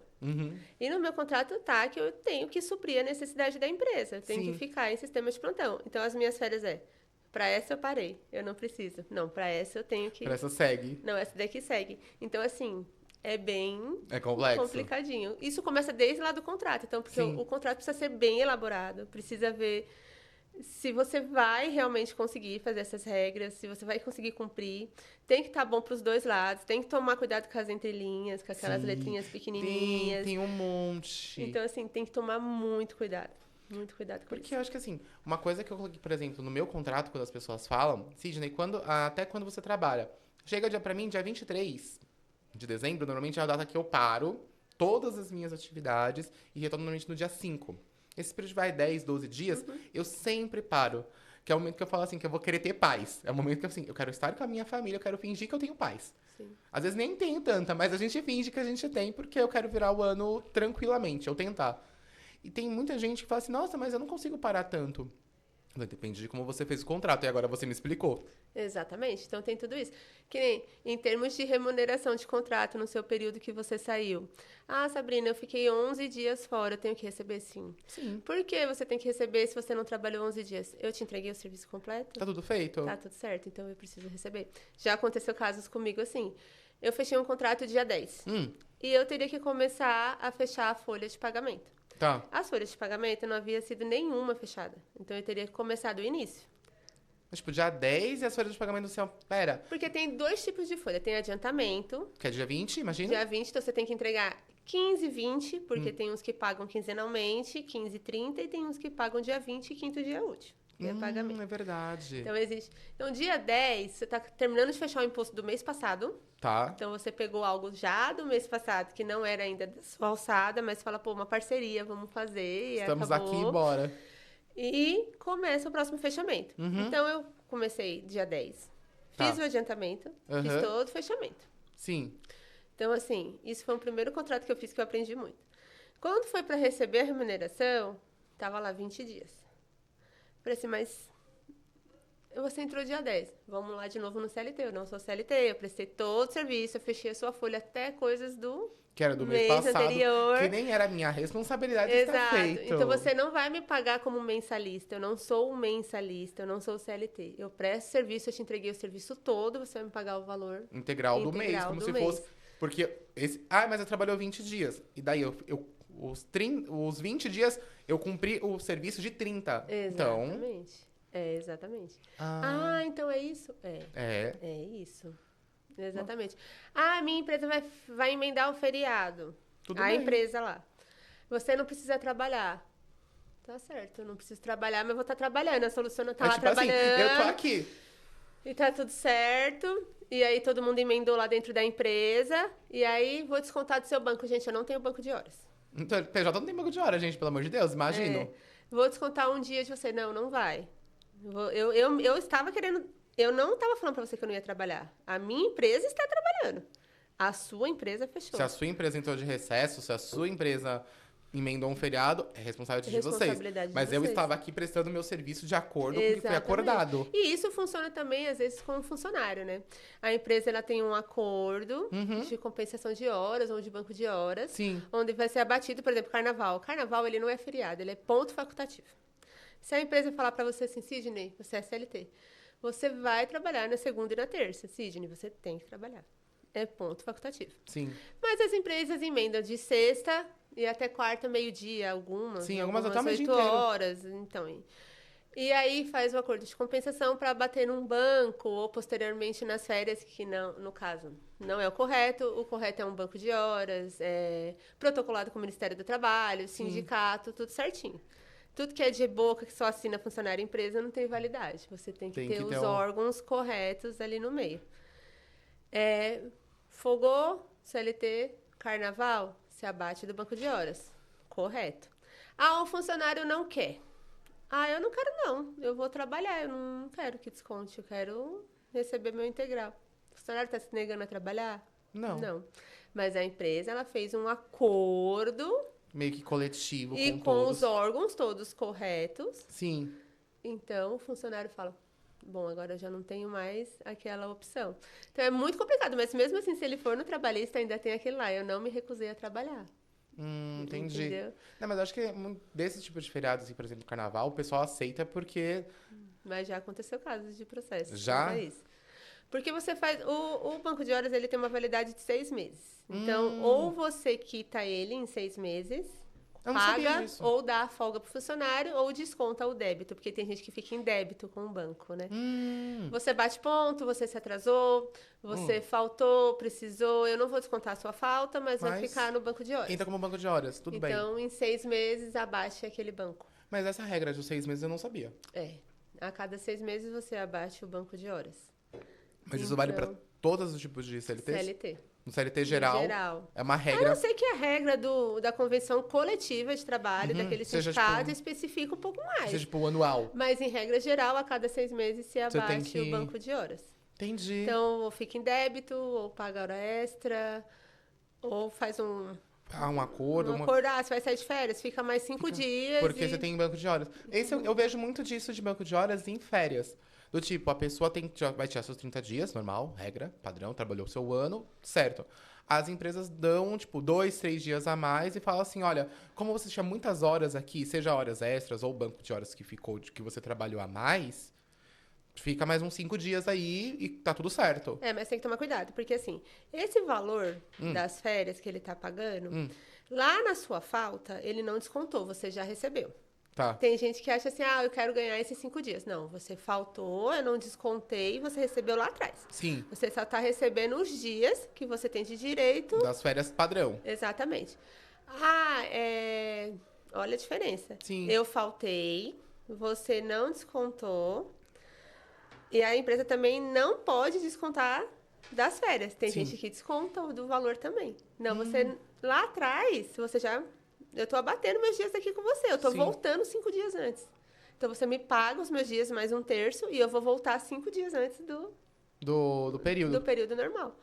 E no meu contrato tá que eu tenho que suprir a necessidade da empresa, eu tenho Sim. que ficar em sistema de plantão. Então as minhas férias para essa eu parei, eu não preciso. Não, para essa eu tenho que... Pra essa segue. Não, essa daqui segue. Então, assim, é bem É complexo. complicadinho. Isso começa desde lá do contrato. Então, porque Sim. o contrato precisa ser bem elaborado. Precisa ver se você vai realmente conseguir fazer essas regras, se você vai conseguir cumprir. Tem que estar bom para os dois lados. Tem que tomar cuidado com as entrelinhas, com aquelas Sim. letrinhas pequenininhas. Tem um monte. Então, assim, tem que tomar muito cuidado. Muito cuidado com Porque isso. eu acho que assim, uma coisa que eu coloquei, por exemplo, no meu contrato, quando as pessoas falam, Sidney, até quando você trabalha, chega pra mim dia 23 de dezembro, normalmente é a data que eu paro todas as minhas atividades e retorno normalmente no dia 5. Esse período vai 10, 12 dias, eu sempre paro. Que é o momento que eu falo assim, que eu vou querer ter paz. É o momento que assim, eu quero estar com a minha família, eu quero fingir que eu tenho paz. Sim. Às vezes nem tenho tanta, mas a gente finge que a gente tem, porque eu quero virar o ano tranquilamente, eu tentar. E tem muita gente que fala assim, nossa, mas eu não consigo parar tanto. Depende de como você fez o contrato. E agora você me explicou. Exatamente. Então tem tudo isso. Que nem em termos de remuneração de contrato no seu período que você saiu. Ah, Sabrina, eu fiquei 11 dias fora, eu tenho que receber sim. Sim. Por que você tem que receber se você não trabalhou 11 dias? Eu te entreguei o serviço completo? Tá tudo feito? Tá tudo certo, então eu preciso receber. Já aconteceu casos comigo assim. Eu fechei um contrato dia 10. E eu teria que começar a fechar a folha de pagamento. Tá. As folhas de pagamento não havia sido nenhuma fechada. Então eu teria que começar do início. Mas, tipo, dia 10 e as folhas de pagamento do céu. Pera. Porque tem 2 tipos de folha. Tem adiantamento. Que é dia 20, imagina? Dia 20, então você tem que entregar 15, 20, porque tem uns que pagam quinzenalmente, 15, 30, e tem uns que pagam dia 20 e quinto dia útil. Que é pagamento. É verdade. Então, existe. Então, dia 10, você está terminando de fechar o imposto do mês passado. Tá. Então, você pegou algo já do mês passado, que não era ainda da sua alçada, mas fala, pô, uma parceria, vamos fazer, e Estamos acabou. aqui, bora. E começa o próximo fechamento. Então, eu comecei dia 10. Tá. Fiz o adiantamento, fiz todo o fechamento. Sim. Então, assim, isso foi o primeiro contrato que eu fiz que eu aprendi muito. Quando foi para receber a remuneração, tava lá 20 dias. Falei assim, mas você entrou dia 10. Vamos lá de novo no CLT. Eu não sou CLT, eu prestei todo o serviço, eu fechei a sua folha até coisas do Que era do mês passado. anterior. Que nem era minha responsabilidade estar Exato. feito. Então você não vai me pagar como mensalista. Eu não sou um mensalista, eu não sou CLT. Eu presto serviço, eu te entreguei o serviço todo, você vai me pagar o valor Integral do mês, como se fosse. Porque esse. Ah, mas eu trabalhou 20 dias. E daí os 20 dias eu cumpri o serviço de 30. Então. Exatamente. Exatamente. Ah, Então é isso? é. É isso. Exatamente. Ah, minha empresa vai emendar o feriado. Tudo a bem. empresa lá. Você não precisa trabalhar. Tá certo, eu não preciso trabalhar, mas eu vou estar trabalhando. A solução não tá lá tipo trabalhando. assim, eu tô aqui. E tá tudo certo. E aí todo mundo emendou lá dentro da empresa. E aí vou descontar do seu banco. Gente, eu não tenho banco de horas. Então, PJ não tem banco de hora, gente, pelo amor de Deus, imagino. Vou descontar um dia de você. Não vai. Eu estava querendo... Eu não estava falando para você que eu não ia trabalhar. A minha empresa está trabalhando. A sua empresa fechou. Se a sua empresa entrou de recesso, se a sua empresa emendou um feriado, é responsabilidade de vocês. Responsabilidade de Mas eu vocês. estava aqui prestando meu serviço de acordo com o que foi Exatamente. acordado. E isso funciona também, às vezes, com o funcionário, né? A empresa ela tem um acordo de compensação de horas ou de banco de horas, Sim. onde vai ser abatido, por exemplo, carnaval. Carnaval, ele não é feriado, ele é ponto facultativo. Se a empresa falar para você assim, Sidney, você é CLT, você vai trabalhar na segunda e na terça. Sidney, você tem que trabalhar. É ponto facultativo. Sim. Mas as empresas emendam de sexta e até quarta, meio-dia, algumas. Sim, algumas até o mês 8 inteiro. horas. Então, e aí faz o acordo de compensação para bater num banco ou posteriormente nas férias, que não, no caso não é o correto. O correto é um banco de horas, protocolado com o Ministério do Trabalho, sindicato, tudo certinho. Tudo que é de boca, que só assina funcionário e empresa, não tem validade. Você tem que ter os órgãos corretos ali no meio. Folgou, CLT, carnaval, se abate do banco de horas. Correto. O funcionário não quer. Eu não quero não. Eu vou trabalhar, eu não quero que desconte. Eu quero receber meu integral. O funcionário está se negando a trabalhar? Não. Não. Mas a empresa, ela fez um acordo... Meio que coletivo E com com todos. os órgãos todos corretos. Sim. Então, o funcionário fala, bom, agora eu já não tenho mais aquela opção. Então, é muito complicado, mas mesmo assim, se ele for no trabalhista, ainda tem aquele lá, eu não me recusei a trabalhar. Entendi. Entendeu? Não, mas eu acho que desse tipo de feriado, assim, por exemplo, carnaval, o pessoal aceita porque... Mas já aconteceu casos de processo. Já? quanto a isso. Porque você faz... O banco de horas, ele tem uma validade de 6 meses. Então, ou você quita ele em 6 meses, Eu não sabia paga, disso. ou dá a folga pro funcionário, ou desconta o débito. Porque tem gente que fica em débito com o banco, né? Você bate ponto, você se atrasou, você faltou, precisou. Eu não vou descontar a sua falta, mas vai ficar no banco de horas. Entra como banco de horas, tudo bem. Então, em 6 meses, abaixe aquele banco. Mas essa regra dos 6 meses eu não sabia. A cada 6 meses, você abaixa o banco de horas. Mas isso vale pra todos os tipos de CLT? CLT. No CLT geral, Geral. é uma A regra... não ser que a regra da convenção coletiva de trabalho, daquele Seja, sindicato, tipo, especifica um pouco mais. Seja tipo anual. Mas, em regra geral, a cada 6 meses, se Você tem abaixe que- o banco de horas. Entendi. Então, ou fica em débito, ou paga hora extra, ou faz um acordo. Um acordo, você vai sair de férias, fica mais 5 dias. Porque você tem banco de horas. Eu vejo muito disso de banco de horas em férias. Do tipo, a pessoa vai tirar seus 30 dias, normal, regra, padrão, trabalhou o seu ano, certo. As empresas dão, tipo, 2, 3 dias a mais e falam assim, olha, como você tinha muitas horas aqui, seja horas extras ou banco de horas que ficou, que você trabalhou a mais, fica mais uns 5 dias aí e tá tudo certo. Mas tem que tomar cuidado, porque assim, esse valor das férias que ele tá pagando, lá na sua falta, ele não descontou, você já recebeu. Tá. Tem gente que acha assim, eu quero ganhar esses 5 dias. Não, você faltou, eu não descontei, você recebeu lá atrás. Sim. Você só tá recebendo os dias que você tem de direito. Das férias padrão. Exatamente. Olha a diferença. Sim. Eu faltei, você não descontou, e a empresa também não pode descontar das férias. Tem Sim. gente que desconta do valor também. Não, você lá atrás, você já... Eu tô abatendo meus dias aqui com você. Eu tô Sim. voltando 5 dias antes. Então, você me paga os meus dias mais um terço e eu vou voltar 5 dias antes Do período. do período normal.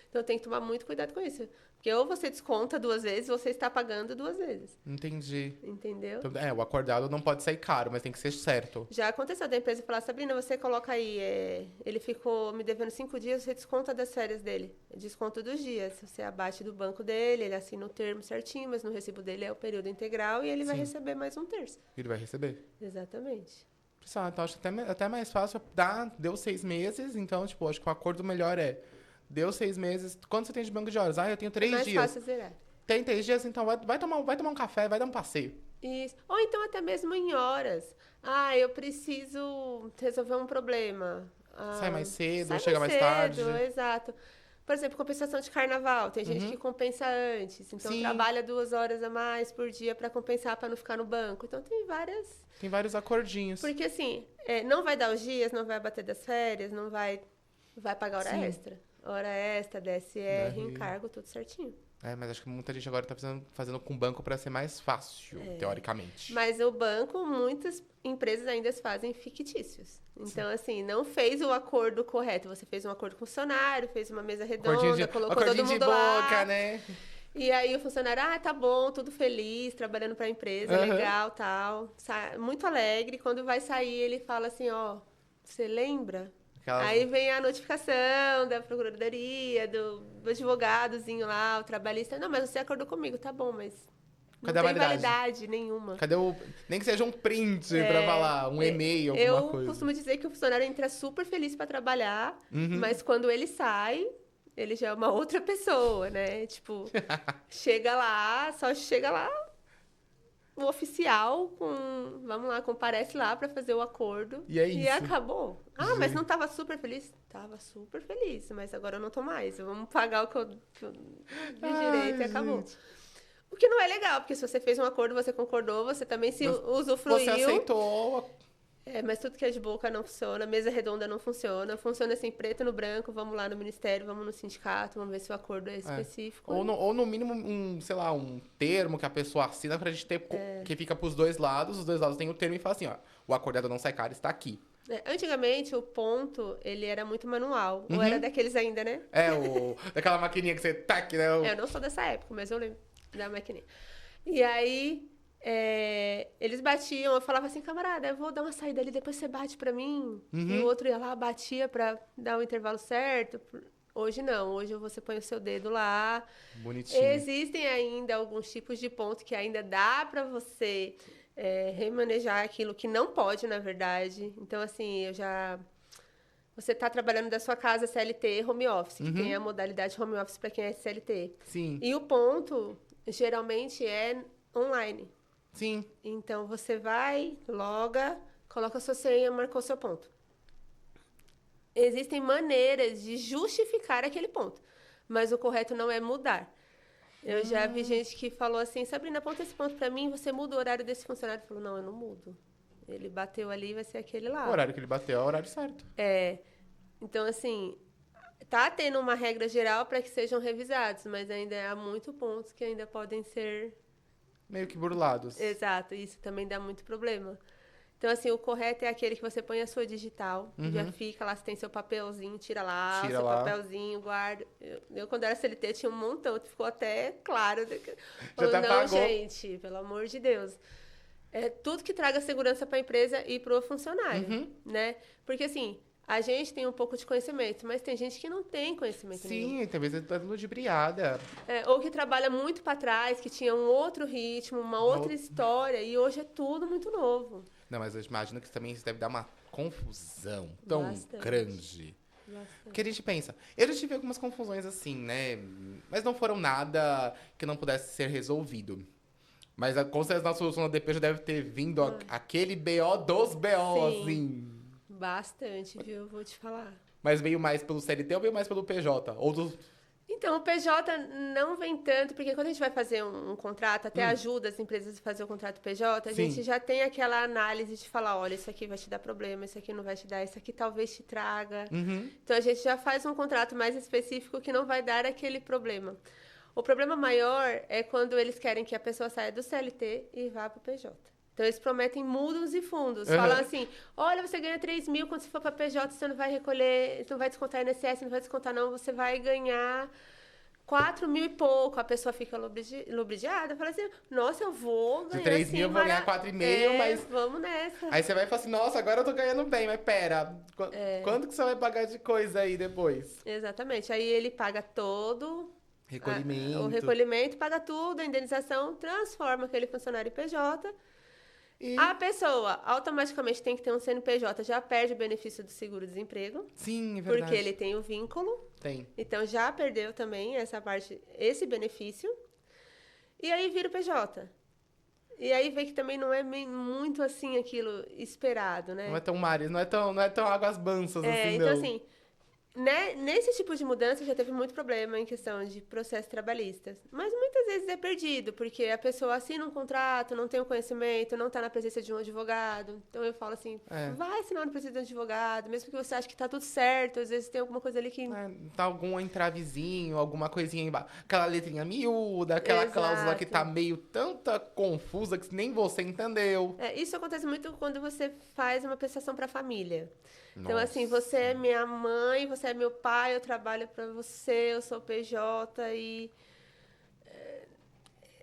Então, tem que tomar muito cuidado com isso. Porque ou você desconta 2 vezes, ou você está pagando 2 vezes. Entendi. Entendeu? Então, o acordado não pode sair caro, mas tem que ser certo. Já aconteceu da empresa falar, Sabrina, você coloca aí, ele ficou me devendo 5 dias, você desconta das férias dele. Desconto dos dias. Você abate do banco dele, ele assina o termo certinho, mas no recibo dele é o período integral e ele vai Sim. receber mais um terço. Ele vai receber. Exatamente. Pessoal, então acho até mais fácil. Deu 6 meses, então, tipo, acho que o acordo melhor deu 6 meses. Quanto você tem de banco de horas? Eu tenho 3 mais dias. fácil zerar. Tem 3 dias, então vai tomar um café, vai dar um passeio. Isso. Ou então até mesmo em horas. Eu preciso resolver um problema. Sai mais cedo, Sai chega mais tarde. Exato. Por exemplo, compensação de carnaval. Tem gente que compensa antes. Então, Sim. trabalha 2 horas a mais por dia para compensar, para não ficar no banco. Então, tem várias... Tem vários acordinhos. Porque, assim, não vai dar os dias, não vai bater das férias, não vai pagar hora Sim. extra. Hora extra, DSR, encargo, tudo certinho. Mas acho que muita gente agora tá fazendo com o banco para ser mais fácil, teoricamente. Mas o banco, muitas empresas ainda fazem fictícios. Então, assim, não fez o acordo correto. Você fez um acordo com o funcionário, fez uma mesa redonda, colocou todo mundo de boca, lá. né? E aí o funcionário, tá bom, tudo feliz, trabalhando pra empresa, legal, tal. Muito alegre. Quando vai sair, ele fala assim, você lembra? Aí vem a notificação da procuradoria, do advogadozinho lá, o trabalhista. Não, mas você acordou comigo, tá bom, mas não Cadê a tem validade nenhuma. Cadê nem que seja um print pra falar, um e-mail, alguma coisa. Eu costumo dizer que o funcionário entra super feliz pra trabalhar, mas quando ele sai, ele já é uma outra pessoa, né? Tipo, só chega lá o oficial comparece lá pra fazer o acordo. E é isso. E acabou. Mas não tava super feliz? Tava super feliz, mas agora eu não tô mais. Vamos pagar o que eu de direito e acabou. Gente. O que não é legal, porque se você fez um acordo, você concordou, você também se usufruiu. Você aceitou. Mas tudo que é de boca não funciona, mesa redonda não funciona, funciona assim, preto no branco, vamos lá no ministério, vamos no sindicato, vamos ver se o acordo é específico. Ou no mínimo, um termo que a pessoa assina pra gente ter, que fica pros dois lados, os dois lados têm o termo e fala assim, o acordado não sai caro, está aqui. Antigamente, o ponto, ele era muito manual, ou era daqueles ainda, né? Daquela maquininha que você tac, né? Eu não sou dessa época, mas eu lembro da maquininha. E aí... eles batiam, eu falava assim, camarada, eu vou dar uma saída ali, depois você bate pra mim. E o outro ia lá, batia pra dar o intervalo certo. Hoje não, hoje você põe o seu dedo lá. Bonitinho. Existem ainda alguns tipos de ponto que ainda dá pra você remanejar aquilo que não pode, na verdade. Então, assim, você tá trabalhando da sua casa CLT, home office, que tem a modalidade home office pra quem é CLT. Sim. E o ponto, geralmente, é online. Sim. Então, você vai, loga, coloca a sua senha, marcou seu ponto. Existem maneiras de justificar aquele ponto, mas o correto não é mudar. Eu já vi gente que falou assim, Sabrina, aponta esse ponto pra mim, você muda o horário desse funcionário. Falou, não, eu não mudo. Ele bateu ali, vai ser aquele lá. O horário que ele bateu é o horário certo. Então, assim, tá tendo uma regra geral para que sejam revisados, mas ainda há muitos pontos que ainda podem ser... Meio que burlados. Exato, isso também dá muito problema. Então, assim, o correto é aquele que você põe a sua digital, já fica lá, você tem seu papelzinho, tira lá o seu papelzinho, guarda. Eu, quando era CLT, tinha um montão, ficou até claro. Já até não, pagou. gente, pelo amor de Deus. É tudo que traga segurança para a empresa e para o funcionário, né? Porque, assim, a gente tem um pouco de conhecimento, mas tem gente que não tem conhecimento nenhum. Sim, tem vezes tá ludibriada. Ou que trabalha muito para trás, que tinha um outro ritmo, uma outra história, e hoje é tudo muito novo. Não, mas eu imagino que também isso deve dar uma confusão tão Bastante. grande. Bastante. Porque a gente pensa, eu já tive algumas confusões assim, né? Mas não foram nada que não pudesse ser resolvido. Mas com certeza na solução da DP já deve ter vindo aquele BO dos BO, Sim. assim. Bastante, viu? Eu vou te falar. Mas veio mais pelo CLT ou veio mais pelo PJ? Ou do... Então, o PJ não vem tanto, porque quando a gente vai fazer um contrato, até ajuda as empresas a fazer o contrato PJ, a Sim. gente já tem aquela análise de falar, olha, isso aqui vai te dar problema, isso aqui não vai te dar, isso aqui talvez te traga. Então, a gente já faz um contrato mais específico que não vai dar aquele problema. O problema maior é quando eles querem que a pessoa saia do CLT e vá para o PJ. Então, eles prometem mundos e fundos. Falam assim, olha, você ganha 3 mil, quando você for para PJ, você não vai recolher, você não vai descontar INSS, não vai descontar não, você vai ganhar 4 mil e pouco. A pessoa fica lubridiada, fala assim, nossa, eu vou ganhar De 3 mil eu vou ganhar 4,5, mas... vamos nessa. Aí você vai falar assim, nossa, agora eu tô ganhando bem, mas pera, quanto que você vai pagar de coisa aí depois? Exatamente. Aí ele paga todo... Recolhimento. O recolhimento, paga tudo, a indenização, transforma aquele funcionário em PJ... E... A pessoa automaticamente tem que ter um CNPJ, já perde o benefício do seguro-desemprego. Sim, é verdade. Porque ele tem o vínculo. Tem. Então já perdeu também essa parte, esse benefício. E aí vira o PJ. E aí vê que também não é muito assim aquilo esperado, né? Não é tão mares, não é tão águas mansas assim, então não. assim, né, nesse tipo de mudança já teve muito problema em questão de processos trabalhistas. Mas muitas vezes é perdido, porque a pessoa assina um contrato, não tem o conhecimento, não está na presença de um advogado. Então eu falo assim, vai assinar na presença de um advogado, mesmo que você ache que está tudo certo, às vezes tem alguma coisa ali que... Tá algum entravezinho, alguma coisinha embaixo. Aquela letrinha miúda, aquela cláusula que tá meio tanta confusa que nem você entendeu. Isso acontece muito quando você faz uma prestação para a família. Nossa. Então, assim, você é minha mãe, você é meu pai, eu trabalho para você, eu sou PJ e...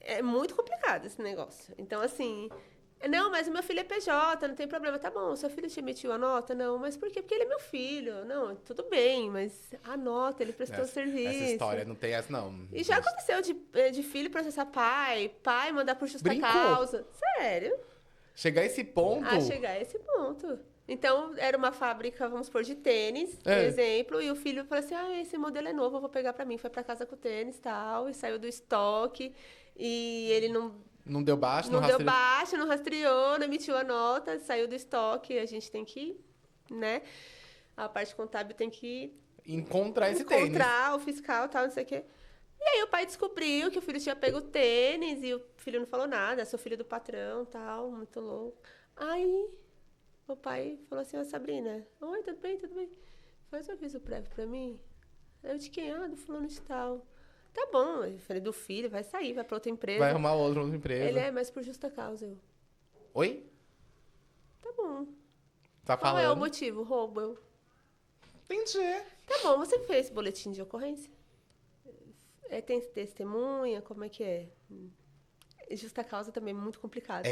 É muito complicado esse negócio. Então, assim... Não, mas o meu filho é PJ, não tem problema. Tá bom, seu filho te emitiu a nota? Não, mas por quê? Porque ele é meu filho. Não, tudo bem, mas a nota, ele prestou serviço. Essa história não tem essa, não. E já aconteceu de filho processar pai mandar por justa Brincou? causa. Sério? Chegar a esse ponto... Chegar a esse ponto. Então, era uma fábrica, vamos supor, de tênis, por exemplo, e o filho falou assim, esse modelo é novo, eu vou pegar pra mim. Foi pra casa com o tênis e tal, e saiu do estoque, e ele Não deu baixo, não deu baixo, não rastreou, não emitiu a nota, saiu do estoque, a gente tem que, né, a parte contábil tem que encontrar esse tênis. Encontrar o fiscal e tal, não sei o quê. E aí o pai descobriu que o filho tinha pego o tênis, e o filho não falou nada, sou filho do patrão, tal, muito louco. Aí... O pai falou assim, Sabrina, oi, tudo bem, tudo bem? Faz um aviso prévio pra mim. Eu de quem? Do fulano de tal. Tá bom, eu falei, do filho, vai sair, vai pra outra empresa. Vai arrumar outra empresa. Ele mas por justa causa, eu. Oi? Tá bom. Tá Qual falando? é o motivo? Roubo, eu. Entendi. Tá bom, você fez boletim de ocorrência? Tem testemunha, como é que é? Justa causa também é muito complicado.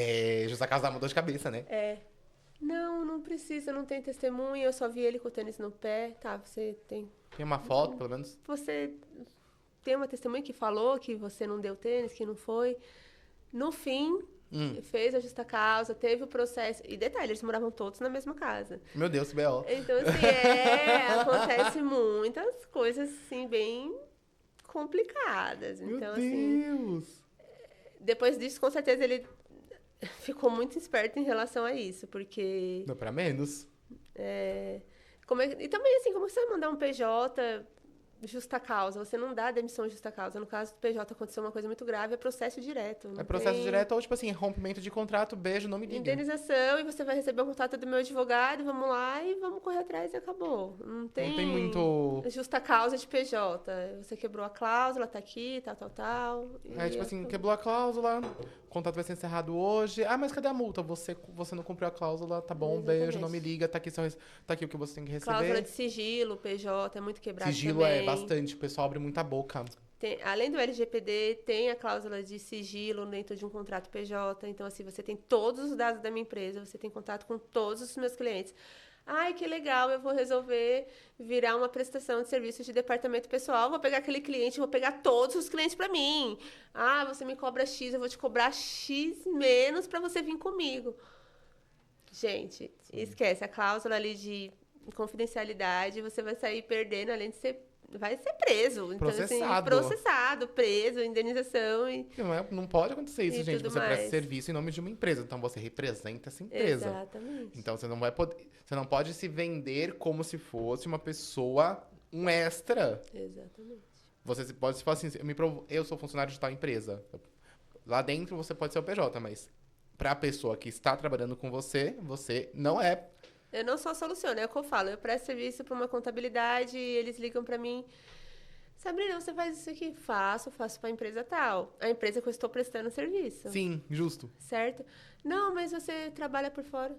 Justa causa dá uma dor de cabeça, né? Não precisa, não tem testemunha, eu só vi ele com o tênis no pé. Tá, você tem... Tem uma foto, pelo menos? Você tem uma testemunha que falou que você não deu tênis, que não foi. No fim, fez a justa causa, teve o processo. E detalhe, eles moravam todos na mesma casa. Meu Deus, B.O. Então, assim, acontece muitas coisas, assim, bem complicadas. Então, assim... Deus! Depois disso, com certeza, ele... ficou muito esperto em relação a isso, porque... Não, pra menos. E também, assim, como você vai mandar um PJ justa causa? Você não dá demissão justa causa. No caso do PJ, aconteceu uma coisa muito grave, é processo direto. É processo direto ou, tipo assim, rompimento de contrato, beijo, não me liga. Indenização, e você vai receber o contato do meu advogado, vamos lá e vamos correr atrás e acabou. Não tem muito... justa causa de PJ. Você quebrou a cláusula, tá aqui, tal. Tipo assim, quebrou a cláusula, contrato vai ser encerrado hoje. Ah, mas cadê a multa? Você não cumpriu a cláusula, tá bom, Exatamente. beijo, não me liga, tá aqui, tá aqui o que você tem que receber. Cláusula de sigilo, PJ, é muito quebrado Sigilo também. é bastante, o pessoal abre muita boca. Além do LGPD, tem a cláusula de sigilo dentro de um contrato PJ. Então, assim, você tem todos os dados da minha empresa, você tem contato com todos os meus clientes. Ai, que legal, eu vou resolver virar uma prestação de serviços de departamento pessoal, vou pegar aquele cliente, vou pegar todos os clientes para mim. Ah, você me cobra X, eu vou te cobrar X menos para você vir comigo. Gente, esquece a cláusula ali de confidencialidade, você vai sair perdendo, além de ser vai ser preso. Então, Processado. assim, processado, preso, indenização e Não pode acontecer isso, e gente. tudo Você presta mais. serviço em nome de uma empresa. Então você representa essa empresa. Exatamente. Então você não vai poder. Você não pode se vender como se fosse uma pessoa, um extra. Exatamente. Você pode se falar assim, eu sou funcionário de tal empresa. Lá dentro você pode ser o PJ, mas pra pessoa que está trabalhando com você, você não é. Eu não só soluciono, é o que eu falo. Eu presto serviço para uma contabilidade e eles ligam para mim. Sabrina, você faz isso aqui? Faço para a empresa tal. A empresa que eu estou prestando serviço. Sim, justo. Certo? Não, mas você trabalha por fora.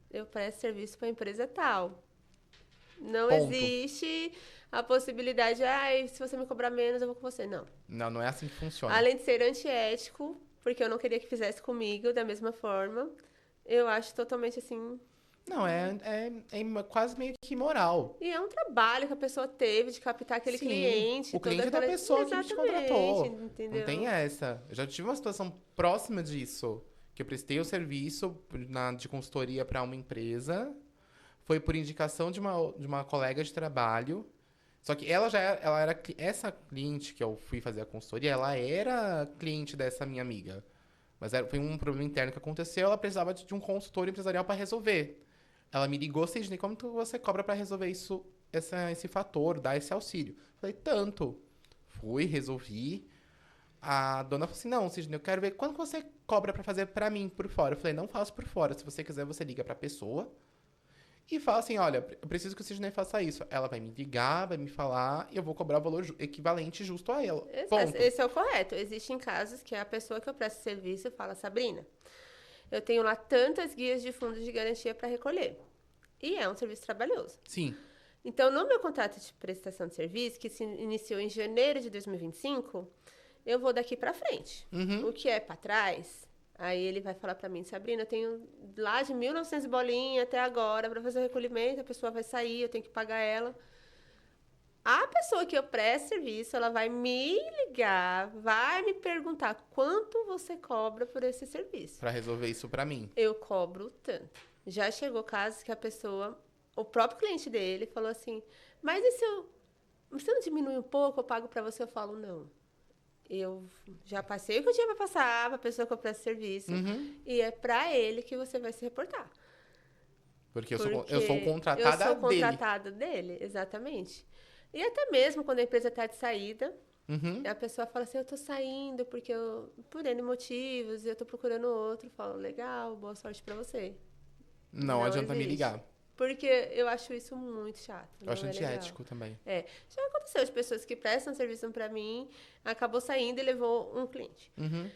Eu presto serviço para a empresa tal. Não Ponto. existe a possibilidade, se você me cobrar menos, eu vou com você. Não. Não é assim que funciona. Além de ser antiético, porque eu não queria que fizesse comigo da mesma forma, eu acho totalmente assim. Não, é quase meio que imoral. E é um trabalho que a pessoa teve de captar aquele Sim, cliente. o cliente é da pessoa que te contratou. Entendeu? Não tem essa. Eu já tive uma situação próxima disso. Que eu prestei o serviço de consultoria para uma empresa. Foi por indicação de uma colega de trabalho. Só que ela era... Essa cliente que eu fui fazer a consultoria, ela era cliente dessa minha amiga. Mas foi um problema interno que aconteceu. Ela precisava de um consultor empresarial para resolver. Ela me ligou, Sidney, como você cobra para resolver esse fator, dar esse auxílio? Falei, tanto. Fui, resolvi. A dona falou assim, não, Sidney, eu quero ver quanto você cobra para fazer para mim por fora. Eu falei, não faço por fora. Se você quiser, você liga para a pessoa e fala assim, olha, eu preciso que o Sidney faça isso. Ela vai me ligar, vai me falar e eu vou cobrar o valor equivalente justo a ela. Ponto. Esse é o correto. Existem casos que a pessoa que eu presto serviço fala, Sabrina, eu tenho lá tantas guias de fundos de garantia para recolher. E é um serviço trabalhoso. Sim. Então, no meu contrato de prestação de serviço, que se iniciou em janeiro de 2025, eu vou daqui para frente. Uhum. O que é para trás, aí ele vai falar para mim, Sabrina, eu tenho lá de 1.900 bolinha até agora para fazer o recolhimento, a pessoa vai sair, eu tenho que pagar ela. A pessoa que eu presto serviço, ela vai me ligar, vai me perguntar quanto você cobra por esse serviço. Para resolver isso para mim. Eu cobro tanto. Já chegou casos que a pessoa, o próprio cliente dele, falou assim, mas e se você não diminui um pouco, eu pago para você? Eu falo, não. Eu já passei o que eu tinha para passar para a pessoa que eu presto serviço. Uhum. E é para ele que você vai se reportar. Porque eu sou contratada dele. Eu sou contratada dele, exatamente. E até mesmo quando a empresa está de saída, a pessoa fala assim, eu tô saindo porque por N motivos, eu tô procurando outro. Eu falo, legal, boa sorte para você. Não adianta me ligar. Porque eu acho isso muito chato. Eu acho antiético também. Já aconteceu de pessoas que prestam serviço pra mim, acabou saindo e levou um cliente. Uhum.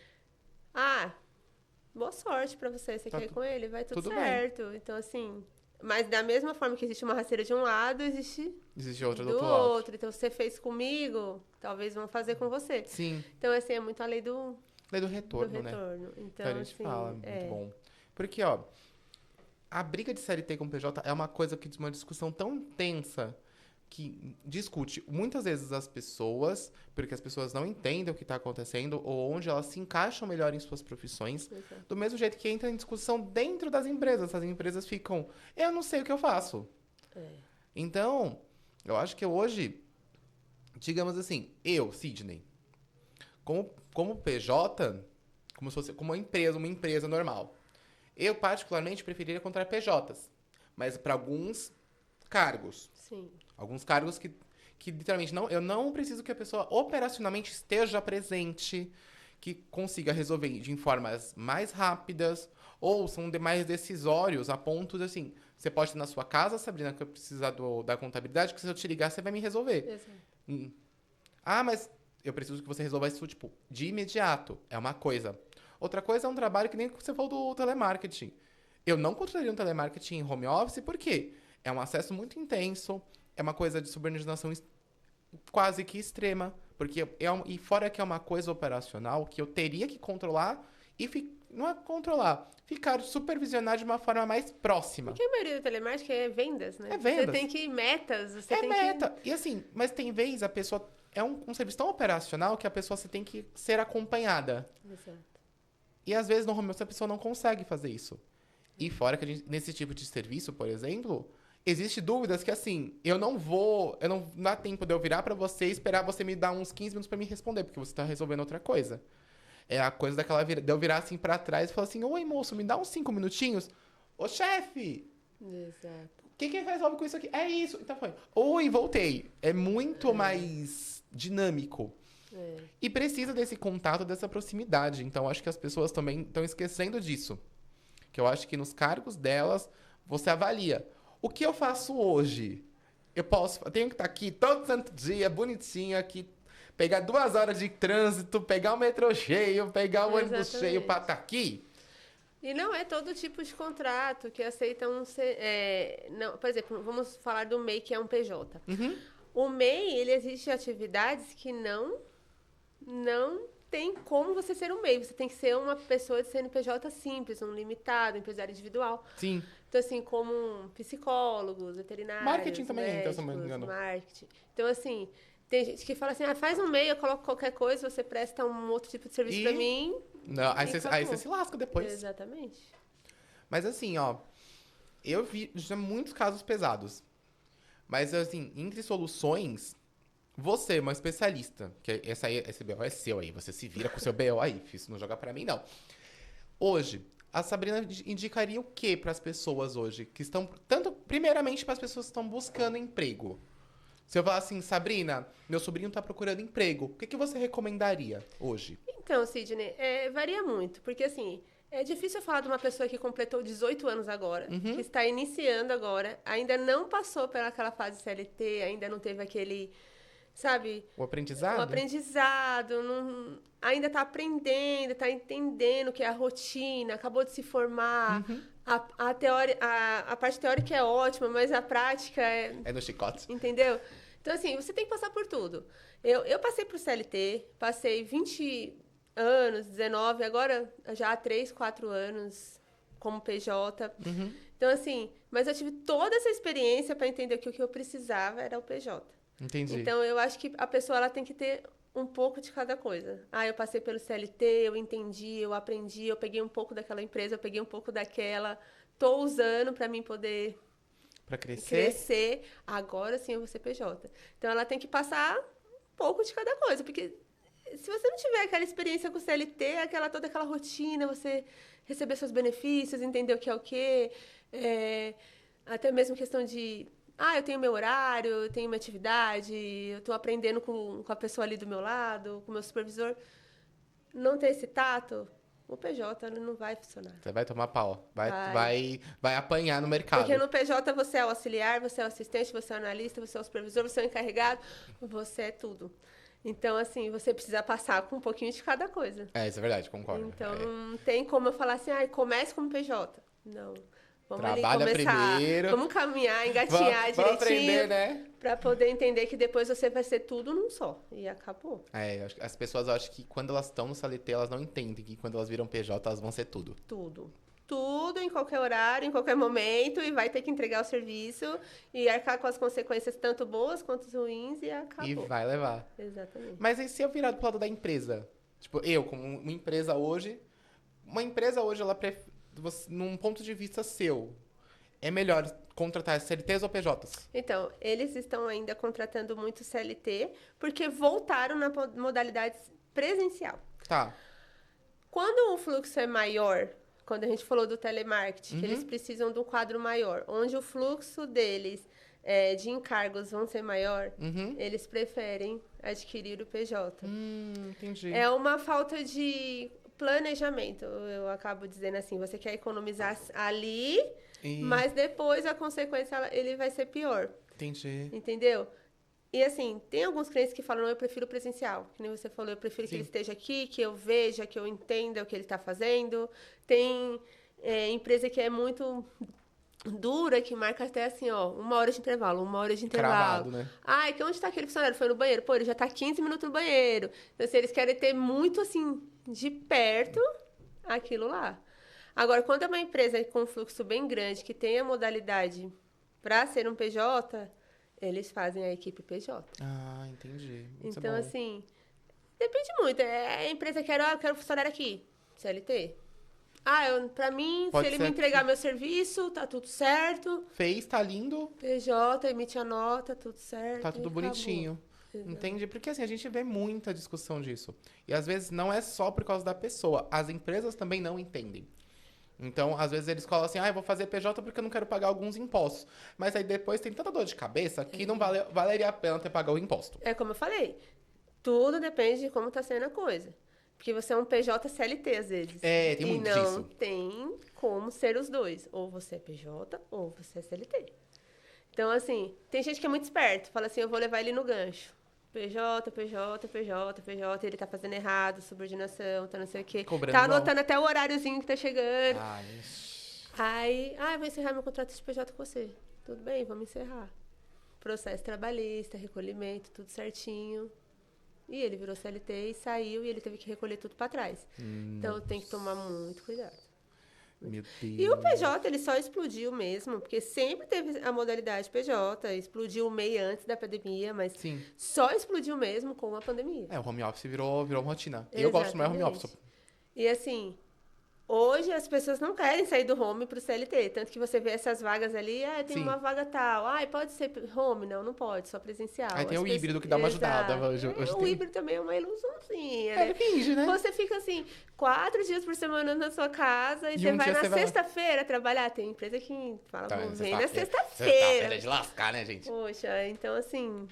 Boa sorte pra você. Você quer ir com ele? Vai tudo bem. certo. Então, assim... Mas da mesma forma que existe uma rasteira de um lado, existe outra do outro lado. outro. Então, você fez comigo, talvez vão fazer com você. Sim. Então, assim, é muito a lei do retorno, né? Então, a gente assim, fala, muito bom. Porque, ó, a briga de CLT com PJ é uma coisa que uma discussão tão intensa que discute muitas vezes as pessoas, porque as pessoas não entendem o que está acontecendo ou onde elas se encaixam melhor em suas profissões, do mesmo jeito que entra em discussão dentro das empresas. As empresas ficam, eu não sei o que eu faço. Então, eu acho que hoje, digamos assim, eu, Sidney, como PJ, como se fosse como uma empresa normal, eu particularmente preferiria contratar PJs, mas para alguns cargos. Sim. Alguns cargos que literalmente eu não preciso que a pessoa operacionalmente esteja presente, que consiga resolver de formas mais rápidas ou são mais decisórios a ponto de, assim, você pode ter na sua casa, Sabrina, que eu precisar da contabilidade, que se eu te ligar, você vai me resolver. Exato. Mas eu preciso que você resolva isso, tipo, de imediato. É uma coisa. Outra coisa é um trabalho que nem você falou do telemarketing. Eu não contrataria um telemarketing em home office, por quê? É um acesso muito intenso, é uma coisa de subordinação quase que extrema, porque e fora que é uma coisa operacional que eu teria que controlar não é controlar, ficar supervisionar de uma forma mais próxima. Porque a maioria do telemarketing é vendas, né? É vendas. Você tem que ir metas, você É tem meta. E assim, mas tem vez a pessoa é um serviço tão operacional que a pessoa você tem que ser acompanhada. Exato. E às vezes no home office a pessoa não consegue fazer isso. E fora que nesse tipo de serviço, por exemplo, existe dúvidas que assim, eu não dá tempo de eu virar pra você e esperar você me dar uns 15 minutos pra me responder, porque você tá resolvendo outra coisa. É a coisa de eu virar assim pra trás e falar assim, oi moço, me dá uns 5 minutinhos. Ô chefe, Exato. o que resolve com isso aqui? É isso. Então foi, oi, voltei. É muito mais dinâmico. É. E precisa desse contato, dessa proximidade. Então, acho que as pessoas também estão esquecendo disso. Que eu acho que nos cargos delas, você avalia. O que eu faço hoje? Eu tenho que estar aqui todo santo dia, bonitinho, aqui, pegar 2 horas de trânsito, pegar o metrô cheio, pegar o ônibus cheio para estar aqui? E não é todo tipo de contrato que aceitam não, por exemplo, vamos falar do MEI, que é um PJ. Uhum. O MEI, ele exige atividades que não tem como você ser um MEI. Você tem que ser uma pessoa de CNPJ simples, um limitado, um empresário individual. Sim. Então, assim, como psicólogos, veterinários, Marketing também, médicos, então, se não me engano. marketing. Então, assim, tem gente que fala assim, faz um MEI, eu coloco qualquer coisa, você presta um outro tipo de serviço pra mim. Não, aí acabou. você se lasca depois. Exatamente. Mas assim, ó, eu vi já muitos casos pesados. Mas assim, entre soluções, você, uma especialista, que esse BO é seu aí, você se vira com o seu BO aí, isso não joga pra mim, não. Hoje, a Sabrina indicaria o que para as pessoas hoje que estão, tanto primeiramente para as pessoas que estão buscando emprego? Se eu falar assim, Sabrina, meu sobrinho tá procurando emprego, o que você recomendaria hoje? Então, Sidney, varia muito, porque assim, é difícil falar de uma pessoa que completou 18 anos agora, que está iniciando agora, ainda não passou pelaquela fase CLT, ainda não teve aquele, sabe? O aprendizado? O aprendizado, ainda está aprendendo, está entendendo o que é a rotina, acabou de se formar. A parte teórica é ótima, mas a prática é... É no chicote. Entendeu? Então, assim, você tem que passar por tudo. Eu passei por CLT, passei 20 anos, 19, agora já há 3, 4 anos como PJ. Então, assim, mas eu tive toda essa experiência para entender que o que eu precisava era o PJ. Entendi. Então, eu acho que a pessoa ela tem que ter um pouco de cada coisa. Eu passei pelo CLT, eu entendi, eu aprendi, eu peguei um pouco daquela empresa, eu peguei um pouco daquela, tô usando para mim poder para crescer. Agora sim eu vou ser PJ. Então, ela tem que passar um pouco de cada coisa, porque se você não tiver aquela experiência com o CLT, toda aquela rotina, você receber seus benefícios, entender o que é o quê, até mesmo questão de, eu tenho meu horário, eu tenho minha atividade, eu estou aprendendo com a pessoa ali do meu lado, com o meu supervisor, não ter esse tato, o PJ não vai funcionar. Você vai tomar pau, vai apanhar no mercado. Porque no PJ você é o auxiliar, você é o assistente, você é o analista, você é o supervisor, você é o encarregado, você é tudo. Então, assim, você precisa passar com um pouquinho de cada coisa. Isso é verdade, concordo. Então, não tem como eu falar assim, comece como PJ. Não. Vamos Trabalha ali começar, primeiro. Vamos caminhar, engatinhar direitinho. Vamos aprender, né? Pra poder entender que depois você vai ser tudo num só. E acabou. As pessoas acham que quando elas estão no CLT, elas não entendem que quando elas viram PJ, elas vão ser tudo. Tudo, em qualquer horário, em qualquer momento, e vai ter que entregar o serviço e arcar com as consequências tanto boas quanto ruins e acabou. E vai levar. Exatamente. Mas e se eu virar do lado da empresa? Tipo, eu, como uma empresa hoje, ela num ponto de vista seu, é melhor contratar CLTs ou PJs? Então, eles estão ainda contratando muito CLT, porque voltaram na modalidade presencial. Tá. Quando o fluxo é maior, quando a gente falou do telemarketing, que eles precisam de um quadro maior, onde o fluxo deles de encargos vão ser maior, eles preferem adquirir o PJ. Entendi. É uma falta de planejamento, eu acabo dizendo assim, você quer economizar ali, mas depois a consequência ele vai ser pior. Entendi. Entendeu? E assim, tem alguns clientes que falam, não, eu prefiro presencial. Que nem você falou, eu prefiro que Sim. ele esteja aqui, que eu veja, que eu entenda o que ele está fazendo. Tem empresa que é muito dura, que marca até assim, ó, 1 hora de intervalo, 1 hora de intervalo. Cravado, né? Ai, que onde está aquele funcionário? Foi no banheiro? Pô, ele já está 15 minutos no banheiro. Então, assim, eles querem ter muito, assim, de perto aquilo lá. Agora, quando é uma empresa com um fluxo bem grande, que tem a modalidade para ser um PJ, eles fazem a equipe PJ. Ah, entendi. Isso Então, é bom. assim, depende muito. A empresa quer, eu quero funcionário aqui, CLT. Pra mim, Pode se ele ser me entregar aqui. meu serviço, tá tudo certo. Fez, tá lindo, PJ, emite a nota, tudo certo. tá tudo e acabou. bonitinho. Exato. Entendi? Porque assim, a gente vê muita discussão disso. E às vezes não é só por causa da pessoa. As empresas também não entendem. Então, às vezes eles falam assim, eu vou fazer PJ porque eu não quero pagar alguns impostos. Mas aí depois tem tanta dor de cabeça que não valeria a pena ter pagar o imposto. É como eu falei, tudo depende de como tá sendo a coisa. Porque você é um PJ CLT, às vezes. É, tem e muito não disso. tem como ser os dois. Ou você é PJ, ou você é CLT. Então, assim, tem gente que é muito esperto. Fala assim, eu vou levar ele no gancho. PJ, PJ, PJ, PJ, ele tá fazendo errado, subordinação, tá não sei o quê. Cobrando Tá igual. anotando até o horáriozinho que tá chegando. Ai, Aí, vou encerrar meu contrato de PJ com você. Tudo bem, vamos encerrar. Processo trabalhista, recolhimento, tudo certinho. E ele virou CLT e saiu e ele teve que recolher tudo pra trás. Então tem que tomar muito cuidado. meu E o Deus. PJ, ele só explodiu mesmo, porque sempre teve a modalidade PJ, explodiu um mês antes da pandemia, mas Sim. só explodiu mesmo com a pandemia. É, o home office virou rotina. E eu gosto mais home Exatamente. office. E assim, hoje as pessoas não querem sair do home pro CLT, tanto que você vê essas vagas ali, tem Sim. uma vaga tal, pode ser home? Não, não pode, só presencial. Aí tem As o híbrido que dá uma ajudada. Exato. Hoje O tem- híbrido também é uma ilusãozinha, Ele né? finge, né? Você fica assim, 4 dias por semana na sua casa e E você um vai dia na você vai lá. sexta-feira trabalhar. Tem empresa que fala, vou vir na Sexta-feira sexta-feira. é de lascar, né, gente? Poxa, então assim,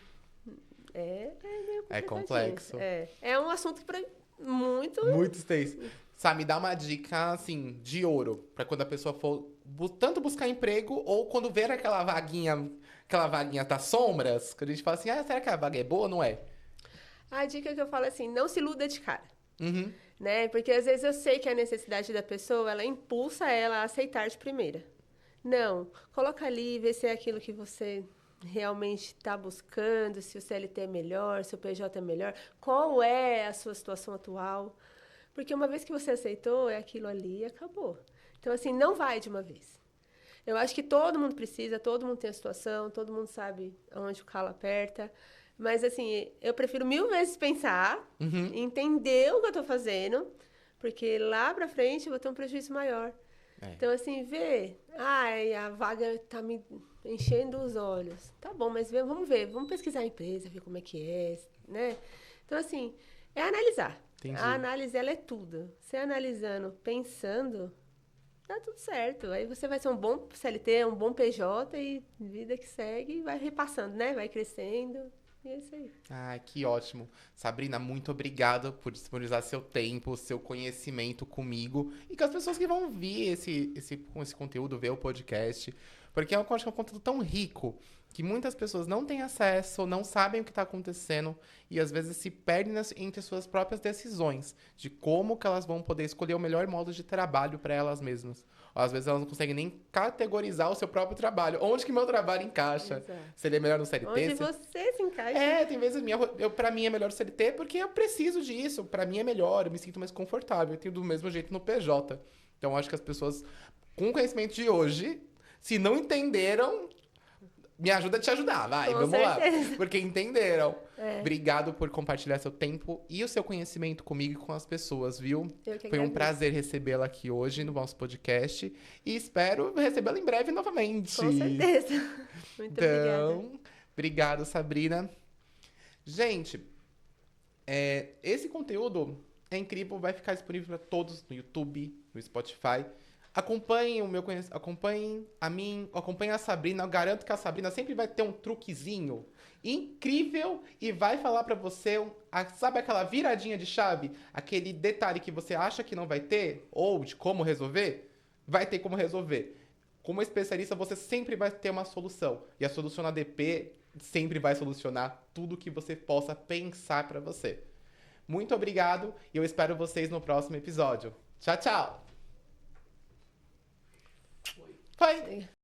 é meio É complicadinho. complexo. É um assunto para muito... Muitos textos. Sabe, me dá uma dica, assim, de ouro. Pra quando a pessoa for tanto buscar emprego ou quando ver aquela vaguinha das sombras, que a gente fala assim, será que a vaga é boa ou não é? A dica que eu falo é assim, não se iluda de cara. Uhum. Né? Porque às vezes eu sei que a necessidade da pessoa, ela impulsa ela a aceitar de primeira. Não, coloca ali, vê se é aquilo que você realmente está buscando, se o CLT é melhor, se o PJ é melhor, qual é a sua situação atual. Porque uma vez que você aceitou, é aquilo ali e acabou. Então, assim, não vai de uma vez. Eu acho que todo mundo precisa, todo mundo tem a situação, todo mundo sabe aonde o calo aperta. Mas, assim, eu prefiro 1000 vezes pensar, entender o que eu tô fazendo, porque lá pra frente eu vou ter um prejuízo maior. É. Então, assim, ver, a vaga tá me enchendo os olhos. Tá bom, mas vamos ver, vamos pesquisar a empresa, ver como é que é, né? Então, assim, é analisar. Entendi. A análise, ela é tudo. Você analisando, pensando, dá tudo certo. Aí você vai ser um bom CLT, um bom PJ e vida que segue e vai repassando, né? Vai crescendo. E é isso aí. Ai, que ótimo. Sabrina, muito obrigado por disponibilizar seu tempo, seu conhecimento comigo e com as pessoas que vão ver esse conteúdo, ver o podcast. Porque eu acho que é um conteúdo tão rico que muitas pessoas não têm acesso, não sabem o que está acontecendo e às vezes se perdem entre suas próprias decisões de como que elas vão poder escolher o melhor modo de trabalho para elas mesmas. Ou às vezes elas não conseguem nem categorizar o seu próprio trabalho. Onde que meu trabalho encaixa? Exato. Se ele é melhor no CLT? Onde você se encaixa. Tem vezes pra mim é melhor o CLT porque eu preciso disso. Pra mim é melhor, eu me sinto mais confortável. Eu tenho do mesmo jeito no PJ. Então acho que as pessoas com o conhecimento de hoje, se não entenderam, me ajuda a te ajudar, vai, Com vamos certeza. lá. Porque entenderam. Obrigado por compartilhar seu tempo e o seu conhecimento comigo e com as pessoas, viu? Eu que Foi um agradeço. prazer recebê-la aqui hoje no nosso podcast e espero recebê-la em breve novamente. Com certeza. Muito obrigada. Então, obrigado, Sabrina. Gente, esse conteúdo é incrível, vai ficar disponível para todos no YouTube, no Spotify. Acompanhem acompanhem a mim, acompanhem a Sabrina. Eu garanto que a Sabrina sempre vai ter um truquezinho incrível e vai falar pra você, sabe aquela viradinha de chave? Aquele detalhe que você acha que não vai ter, ou de como resolver, vai ter como resolver. Como especialista, você sempre vai ter uma solução. E a solução na DP sempre vai solucionar tudo que você possa pensar pra você. Muito obrigado e eu espero vocês no próximo episódio. Tchau, tchau! Foi!